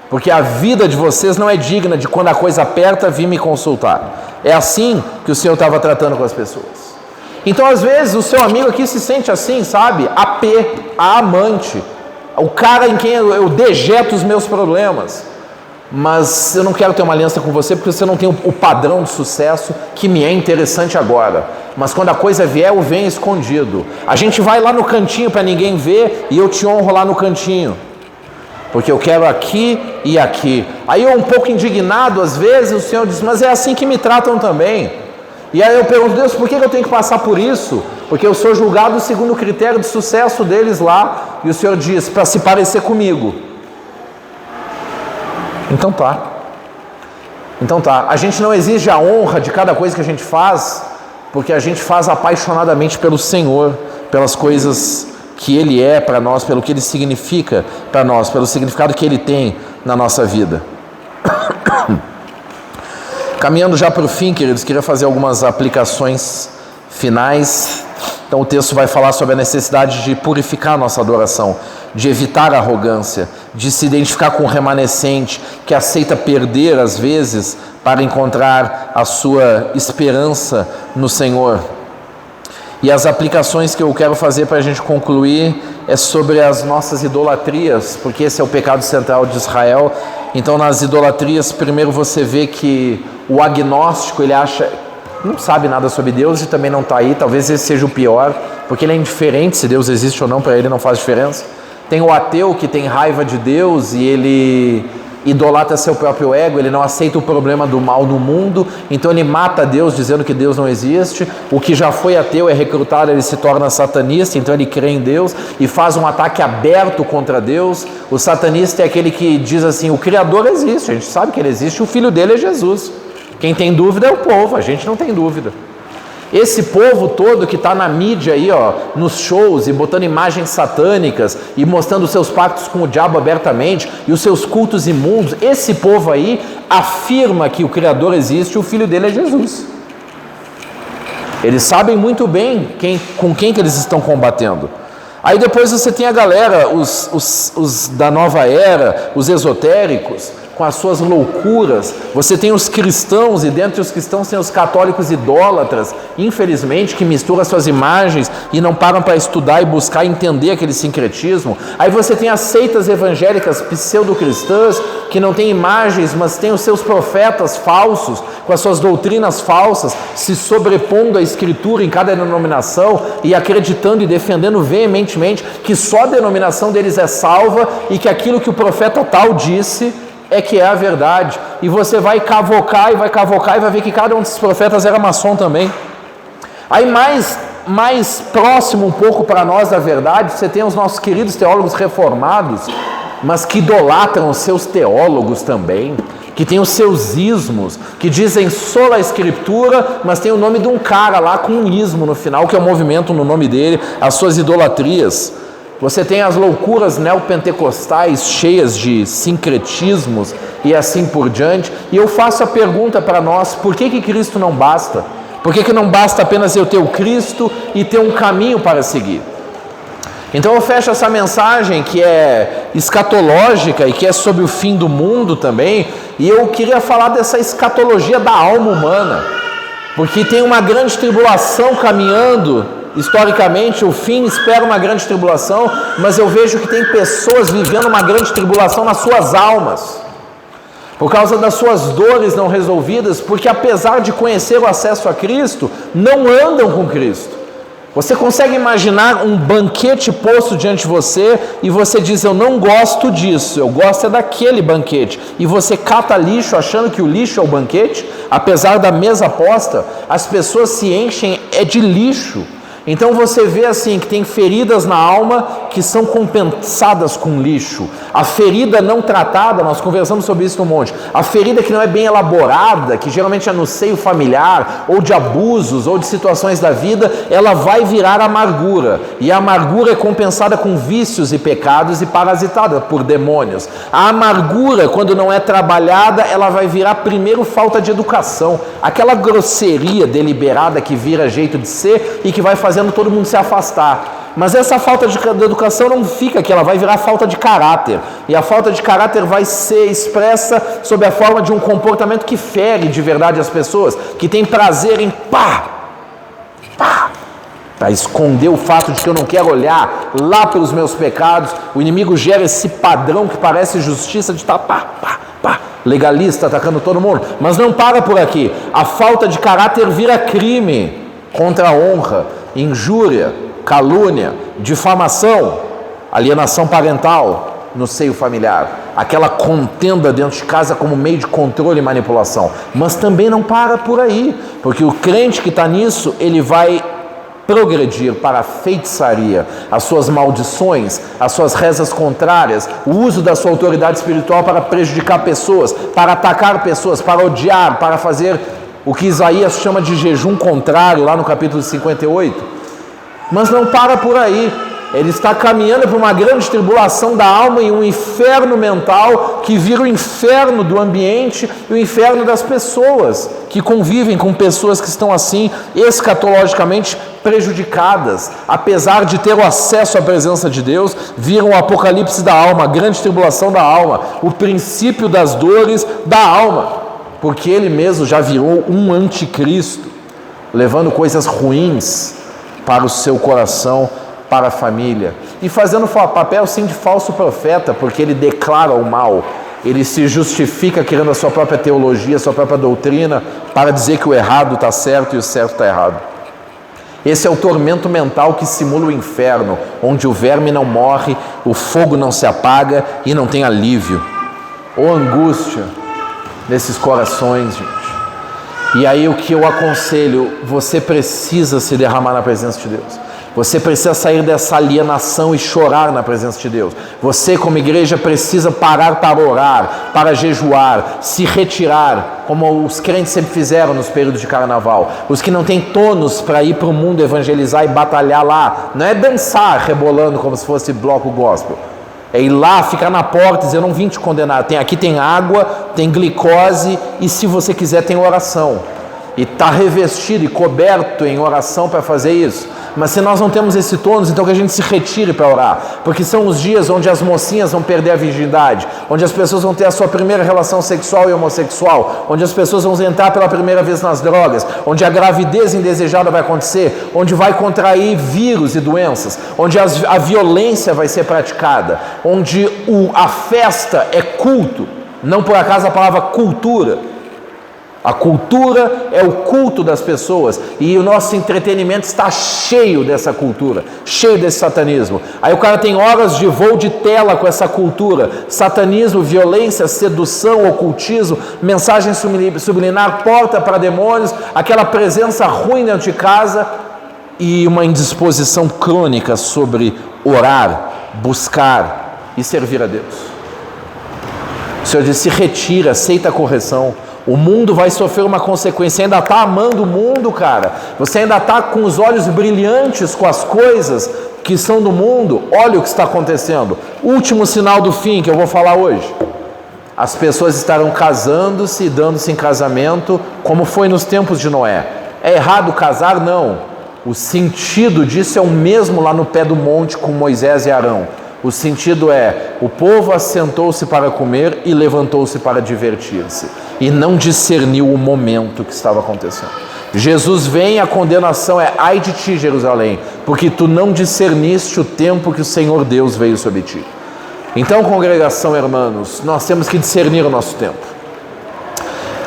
porque a vida de vocês não é digna de, quando a coisa aperta, vir me consultar. É assim que o Senhor estava tratando com as pessoas. Então, às vezes, o seu amigo aqui se sente assim, sabe? A amante, o cara em quem eu dejeto os meus problemas. Mas eu não quero ter uma aliança com você porque você não tem o padrão de sucesso que me é interessante agora. Mas quando a coisa vier, eu venho escondido. A gente vai lá no cantinho para ninguém ver e eu te honro lá no cantinho, porque eu quero aqui e aqui. Aí eu, um pouco indignado, às vezes, o Senhor diz: mas é assim que me tratam também. E aí eu pergunto: Deus, por que eu tenho que passar por isso? Porque eu sou julgado segundo o critério de sucesso deles lá. E o Senhor diz: para se parecer comigo. Então tá. A gente não exige a honra de cada coisa que a gente faz, porque a gente faz apaixonadamente pelo Senhor, pelas coisas que Ele é para nós, pelo que Ele significa para nós, pelo significado que Ele tem na nossa vida. Caminhando já para o fim, queridos, queria fazer algumas aplicações finais. Então o texto vai falar sobre a necessidade de purificar a nossa adoração, de evitar a arrogância, de se identificar com o remanescente, que aceita perder às vezes para encontrar a sua esperança no Senhor. E as aplicações que eu quero fazer para a gente concluir é sobre as nossas idolatrias, porque esse é o pecado central de Israel. Então, nas idolatrias, primeiro você vê que o agnóstico, ele não sabe nada sobre Deus e também não está aí. Talvez esse seja o pior, porque ele é indiferente se Deus existe ou não, para ele não faz diferença. Tem o ateu que tem raiva de Deus e ele idolatra seu próprio ego, ele não aceita o problema do mal no mundo, então ele mata Deus dizendo que Deus não existe. O que já foi ateu é recrutado, ele se torna satanista, então ele crê em Deus e faz um ataque aberto contra Deus. O satanista é aquele que diz assim: o Criador existe, a gente sabe que ele existe, o filho dele é Jesus. Quem tem dúvida é o povo, a gente não tem dúvida. Esse povo todo que está na mídia aí, nos shows e botando imagens satânicas e mostrando os seus pactos com o diabo abertamente e os seus cultos imundos, esse povo aí afirma que o Criador existe e o Filho dele é Jesus. Eles sabem muito bem com quem que eles estão combatendo. Aí depois você tem a galera, os da nova era, os esotéricos, com as suas loucuras. Você tem os cristãos, e dentre os cristãos tem os católicos idólatras, infelizmente, que misturam suas imagens e não param para estudar e buscar entender aquele sincretismo. Aí você tem as seitas evangélicas pseudo-cristãs, que não têm imagens, mas têm os seus profetas falsos, com as suas doutrinas falsas, se sobrepondo à escritura em cada denominação e acreditando e defendendo veementemente que só a denominação deles é salva e que aquilo que o profeta tal disse é que é a verdade. E você vai cavocar e vai ver que cada um desses profetas era maçom também. Aí mais próximo um pouco para nós da verdade, você tem os nossos queridos teólogos reformados, mas que idolatram os seus teólogos também, que tem os seus ismos, que dizem sola escritura, mas tem o nome de um cara lá com um ismo no final, que é o movimento no nome dele, as suas idolatrias. Você tem as loucuras neopentecostais cheias de sincretismos e assim por diante. E eu faço a pergunta para nós: por que Cristo não basta? Por que não basta apenas eu ter o Cristo e ter um caminho para seguir? Então eu fecho essa mensagem que é escatológica e que é sobre o fim do mundo também, e eu queria falar dessa escatologia da alma humana, porque tem uma grande tribulação caminhando, historicamente o fim espera uma grande tribulação, mas eu vejo que tem pessoas vivendo uma grande tribulação nas suas almas, por causa das suas dores não resolvidas, porque apesar de conhecer o acesso a Cristo, não andam com Cristo. Você consegue imaginar um banquete posto diante de você e você diz, eu não gosto disso, eu gosto é daquele banquete, e você cata lixo achando que o lixo é o banquete? Apesar da mesa posta, as pessoas se enchem de lixo. Então você vê assim que tem feridas na alma que são compensadas com lixo. A ferida não tratada, nós conversamos sobre isso no monte, a ferida que não é bem elaborada, que geralmente é no seio familiar, ou de abusos, ou de situações da vida, ela vai virar amargura, e a amargura é compensada com vícios e pecados e parasitada por demônios. A amargura, quando não é trabalhada, ela vai virar primeiro falta de educação, aquela grosseria deliberada que vira jeito de ser e que vai fazendo todo mundo se afastar. Mas essa falta de educação não fica aqui, ela vai virar falta de caráter. E a falta de caráter vai ser expressa sob a forma de um comportamento que fere de verdade as pessoas, que tem prazer em para esconder o fato de que eu não quero olhar lá pelos meus pecados. O inimigo gera esse padrão que parece justiça de estar legalista, atacando todo mundo. Mas não para por aqui. A falta de caráter vira crime contra a honra, injúria, calúnia, difamação, alienação parental no seio familiar, aquela contenda dentro de casa como meio de controle e manipulação. Mas também não para por aí, porque o crente que está nisso, ele vai progredir para a feitiçaria, as suas maldições, as suas rezas contrárias, o uso da sua autoridade espiritual para prejudicar pessoas, para atacar pessoas, para odiar, para fazer o que Isaías chama de jejum contrário, lá no capítulo 58. Mas não para por aí, ele está caminhando para uma grande tribulação da alma e um inferno mental que vira o inferno do ambiente e o inferno das pessoas que convivem com pessoas que estão assim, escatologicamente prejudicadas, apesar de ter o acesso à presença de Deus, viram o apocalipse da alma, a grande tribulação da alma, o princípio das dores da alma, porque ele mesmo já virou um anticristo, levando coisas ruins para o seu coração, para a família, e fazendo papel sim de falso profeta, porque ele declara o mal, ele se justifica criando a sua própria teologia, a sua própria doutrina, para dizer que o errado está certo e o certo está errado. Esse é o tormento mental que simula o inferno, onde o verme não morre, o fogo não se apaga e não tem alívio. Ou angústia nesses corações, gente. E aí o que eu aconselho, você precisa se derramar na presença de Deus. Você precisa sair dessa alienação e chorar na presença de Deus. Você, como igreja, precisa parar para orar, para jejuar, se retirar, como os crentes sempre fizeram nos períodos de carnaval. Os que não têm tônus para ir para o mundo evangelizar e batalhar lá. Não é dançar rebolando como se fosse bloco gospel. É ir lá, ficar na porta e dizer, eu não vim te condenar. Aqui tem água, tem glicose e, se você quiser, tem oração. E está revestido e coberto em oração para fazer isso. Mas se nós não temos esse tônus, então que a gente se retire para orar, porque são os dias onde as mocinhas vão perder a virgindade, onde as pessoas vão ter a sua primeira relação sexual e homossexual, onde as pessoas vão entrar pela primeira vez nas drogas, onde a gravidez indesejada vai acontecer, onde vai contrair vírus e doenças, onde a violência vai ser praticada, onde a festa é culto, não por acaso a palavra cultura. A cultura é o culto das pessoas e o nosso entretenimento está cheio dessa cultura, cheio desse satanismo. Aí o cara tem horas de voo de tela com essa cultura, satanismo, violência, sedução, ocultismo, mensagem subliminar, porta para demônios, aquela presença ruim dentro de casa e uma indisposição crônica sobre orar, buscar e servir a Deus. O Senhor diz, se retira, aceita a correção. O mundo vai sofrer uma consequência. Você ainda está amando o mundo, cara. Você ainda está com os olhos brilhantes com as coisas que são do mundo. Olha o que está acontecendo. Último sinal do fim que eu vou falar hoje. As pessoas estarão casando-se e dando-se em casamento, como foi nos tempos de Noé. É errado casar? Não. O sentido disso é o mesmo lá no pé do monte com Moisés e Arão. O sentido é, o povo assentou-se para comer e levantou-se para divertir-se, e não discerniu o momento que estava acontecendo. Jesus vem, a condenação é: ai de ti, Jerusalém, porque tu não discerniste o tempo que o Senhor Deus veio sobre ti. Então, congregação, irmãos, nós temos que discernir o nosso tempo.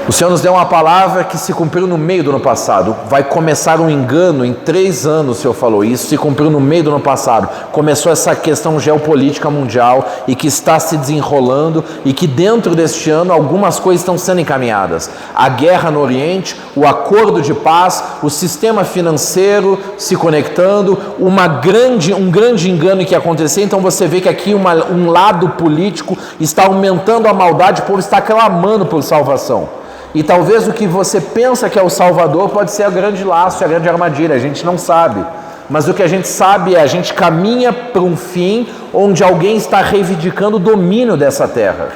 O Senhor nos deu uma palavra que se cumpriu no meio do ano passado. Vai começar um engano, em 3 anos o Senhor falou isso, se cumpriu no meio do ano passado. Começou essa questão geopolítica mundial e que está se desenrolando, e que dentro deste ano algumas coisas estão sendo encaminhadas. A guerra no Oriente, o acordo de paz, o sistema financeiro se conectando, um grande engano que ia acontecer. Então você vê que aqui um lado político está aumentando a maldade, o povo está clamando por salvação. E talvez o que você pensa que é o Salvador pode ser a grande laço, a grande armadilha, a gente não sabe. Mas o que a gente sabe é, a gente caminha para um fim onde alguém está reivindicando o domínio dessa terra.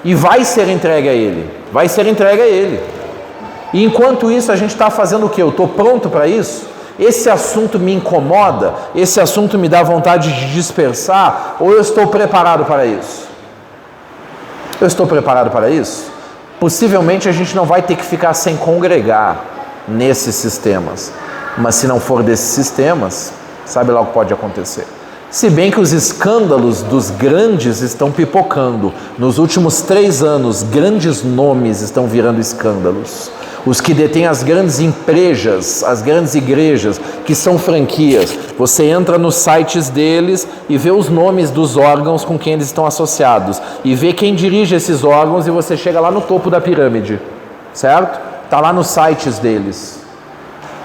E vai ser entregue a ele, vai ser entregue a ele. E enquanto isso a gente está fazendo o quê? Eu estou pronto para isso? Esse assunto me incomoda? Esse assunto me dá vontade de dispersar? Ou eu estou preparado para isso? Eu estou preparado para isso? Possivelmente a gente não vai ter que ficar sem congregar nesses sistemas, mas se não for desses sistemas, sabe lá o que pode acontecer. Se bem que os escândalos dos grandes estão pipocando. Nos últimos 3 anos, grandes nomes estão virando escândalos. Os que detêm as grandes empresas, as grandes igrejas, que são franquias. Você entra nos sites deles e vê os nomes dos órgãos com quem eles estão associados. E vê quem dirige esses órgãos e você chega lá no topo da pirâmide. Certo? Está lá nos sites deles.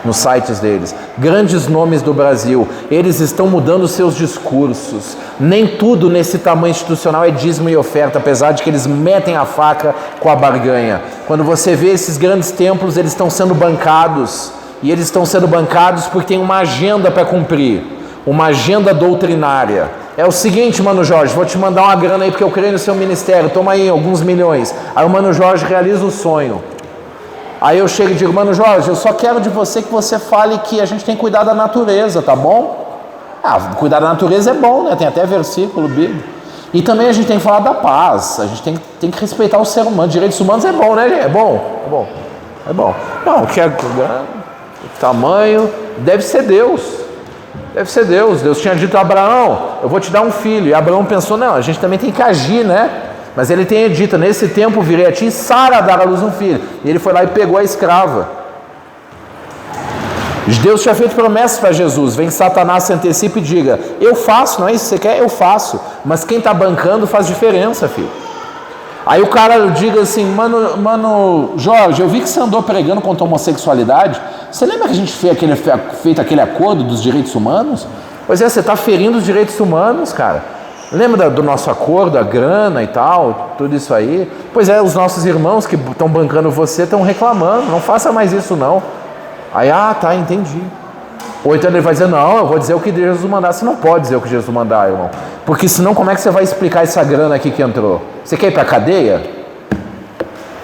Nos sites deles. Grandes nomes do Brasil. Eles estão mudando seus discursos. Nem tudo nesse tamanho institucional é dízimo e oferta, apesar de que eles metem a faca com a barganha. Quando você vê esses grandes templos, eles estão sendo bancados. E eles estão sendo bancados porque tem uma agenda para cumprir. Uma agenda doutrinária. É o seguinte, Mano Jorge, vou te mandar uma grana aí porque eu creio no seu ministério. Toma aí alguns milhões. Aí o Mano Jorge realiza o sonho. Aí eu chego e digo: Mano Jorge, eu só quero de você que você fale que a gente tem que cuidar da natureza, tá bom? Cuidar da natureza é bom, né? Tem até versículo bíblico. E também a gente tem que falar da paz, a gente tem que respeitar o ser humano. Direitos humanos é bom, né, gente? É bom, é bom, é bom. Não, o que é tamanho, deve ser Deus. Deve ser Deus. Deus tinha dito a Abraão: eu vou te dar um filho. E Abraão pensou: não, a gente também tem que agir, né? Mas ele tem dito: nesse tempo virei a ti, Sara dar à luz um filho. E ele foi lá e pegou a escrava. Deus tinha feito promessas para Jesus. Vem Satanás, se antecipa e diga: eu faço, não é isso que você quer? Eu faço. Mas quem está bancando faz diferença, filho. Aí o cara diga assim: mano Jorge, eu vi que você andou pregando contra a homossexualidade. Você lembra que a gente fez aquele acordo dos direitos humanos? Pois é, você está ferindo os direitos humanos, cara. Lembra do nosso acordo, a grana e tal, tudo isso aí? Pois é, os nossos irmãos que estão bancando você estão reclamando: não faça mais isso não. Aí, tá, entendi. Ou então ele vai dizer: não, eu vou dizer o que Jesus mandar. Você não pode dizer o que Jesus mandar, irmão. Porque senão como é que você vai explicar essa grana aqui que entrou? Você quer ir para a cadeia?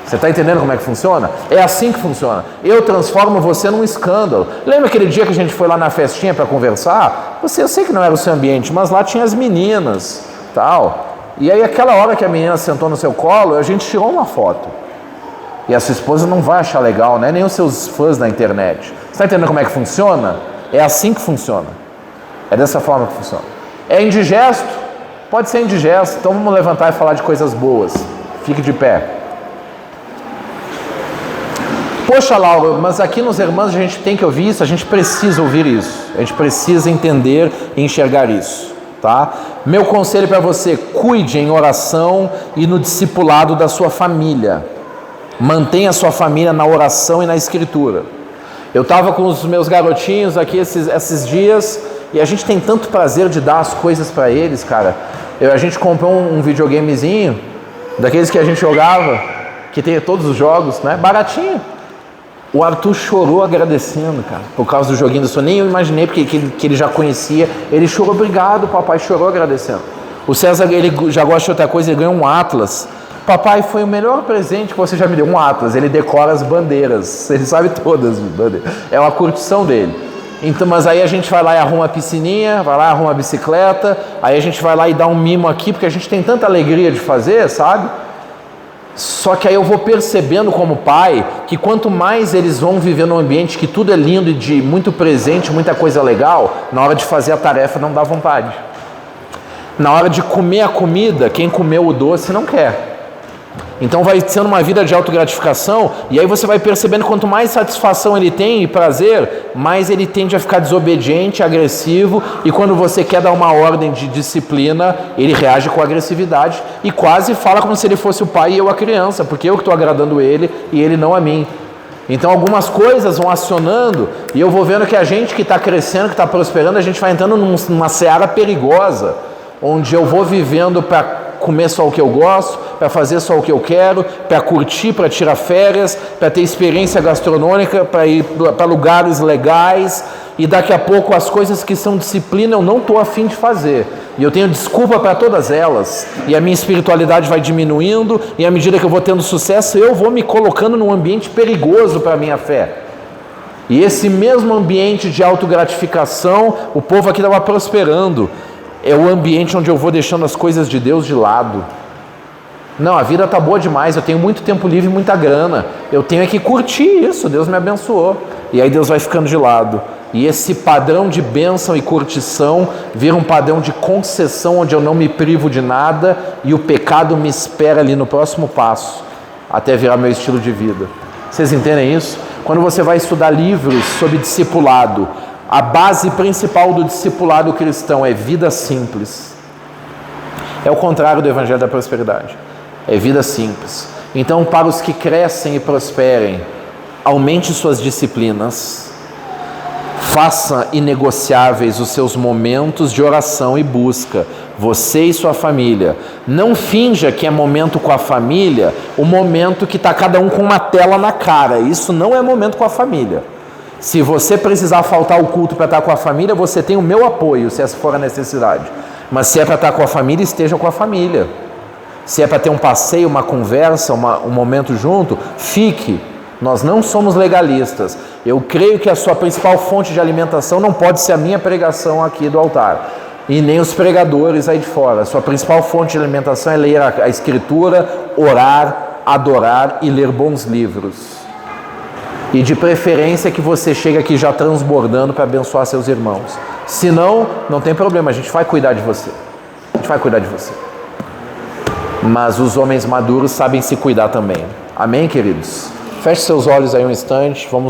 Você está entendendo como é que funciona? É assim que funciona. Eu transformo você num escândalo. Lembra aquele dia que a gente foi lá na festinha para conversar? Eu sei que não era o seu ambiente, mas lá tinha as meninas, tal. E aí aquela hora que a menina sentou no seu colo, a gente tirou uma foto. E a sua esposa não vai achar legal, né? Nem os seus fãs na internet. Você está entendendo como é que funciona? É assim que funciona. É dessa forma que funciona. É indigesto? Pode ser indigesto. Então vamos levantar e falar de coisas boas. Fique de pé. Poxa, Laura, mas aqui nos Irmãos a gente tem que ouvir isso, a gente precisa ouvir isso. A gente precisa entender e enxergar isso, tá? Meu conselho para você: cuide em oração e no discipulado da sua família. Mantenha a sua família na oração e na escritura. Eu estava com os meus garotinhos aqui esses dias e a gente tem tanto prazer de dar as coisas para eles, cara. A gente comprou um videogamezinho, daqueles que a gente jogava, que tem todos os jogos, né? Baratinho. O Arthur chorou agradecendo, cara, por causa do joguinho do Sonic. Nem eu imaginei, porque que ele já conhecia. Ele chorou: obrigado, papai, chorou agradecendo. O César, ele já gosta de outra coisa, ele ganhou um Atlas. Papai, foi o melhor presente que você já me deu, um Atlas. Ele decora as bandeiras, ele sabe todas as bandeiras. É uma curtição dele. Então, mas aí a gente vai lá e arruma a piscininha, vai lá e arruma a bicicleta, aí a gente vai lá e dá um mimo aqui, porque a gente tem tanta alegria de fazer, sabe? Só que aí eu vou percebendo como pai, que quanto mais eles vão viver num ambiente que tudo é lindo e de muito presente, muita coisa legal, na hora de fazer a tarefa não dá vontade. Na hora de comer a comida, quem comeu o doce não quer. Então vai sendo uma vida de autogratificação, e aí você vai percebendo quanto mais satisfação ele tem e prazer, mais ele tende a ficar desobediente, agressivo, e quando você quer dar uma ordem de disciplina, ele reage com agressividade e quase fala como se ele fosse o pai e eu a criança, porque eu que estou agradando ele e ele não a mim. Então algumas coisas vão acionando e eu vou vendo que a gente que está crescendo, que está prosperando, a gente vai entrando numa seara perigosa, onde eu vou vivendo para comer só o que eu gosto, para fazer só o que eu quero, para curtir, para tirar férias, para ter experiência gastronômica, para ir para lugares legais, e daqui a pouco as coisas que são disciplina eu não estou afim de fazer, e eu tenho desculpa para todas elas, e a minha espiritualidade vai diminuindo, e à medida que eu vou tendo sucesso, eu vou me colocando num ambiente perigoso para a minha fé. E esse mesmo ambiente de autogratificação, o povo aqui estava prosperando, é o ambiente onde eu vou deixando as coisas de Deus de lado. Não, a vida está boa demais, eu tenho muito tempo livre e muita grana, eu tenho que curtir isso, Deus me abençoou. E aí Deus vai ficando de lado. E esse padrão de bênção e curtição vira um padrão de concessão, onde eu não me privo de nada e o pecado me espera ali no próximo passo, até virar meu estilo de vida. Vocês entendem isso? Quando você vai estudar livros sobre discipulado, a base principal do discipulado cristão é vida simples. É o contrário do Evangelho da Prosperidade. É vida simples. Então, para os que crescem e prosperem, aumente suas disciplinas, faça inegociáveis os seus momentos de oração e busca, você e sua família. Não finja que é momento com a família, o momento que está cada um com uma tela na cara. Isso não é momento com a família. Se você precisar faltar o culto para estar com a família, você tem o meu apoio, se essa for a necessidade. Mas se é para estar com a família, esteja com a família. Se é para ter um passeio, uma conversa, um momento junto, fique. Nós não somos legalistas. Eu creio que a sua principal fonte de alimentação não pode ser a minha pregação aqui do altar, e nem os pregadores aí de fora. A sua principal fonte de alimentação é ler a Escritura, orar, adorar e ler bons livros. E de preferência que você chegue aqui já transbordando para abençoar seus irmãos. Se não, não tem problema, a gente vai cuidar de você. A gente vai cuidar de você. Mas os homens maduros sabem se cuidar também. Amém, queridos? Feche seus olhos aí um instante, vamos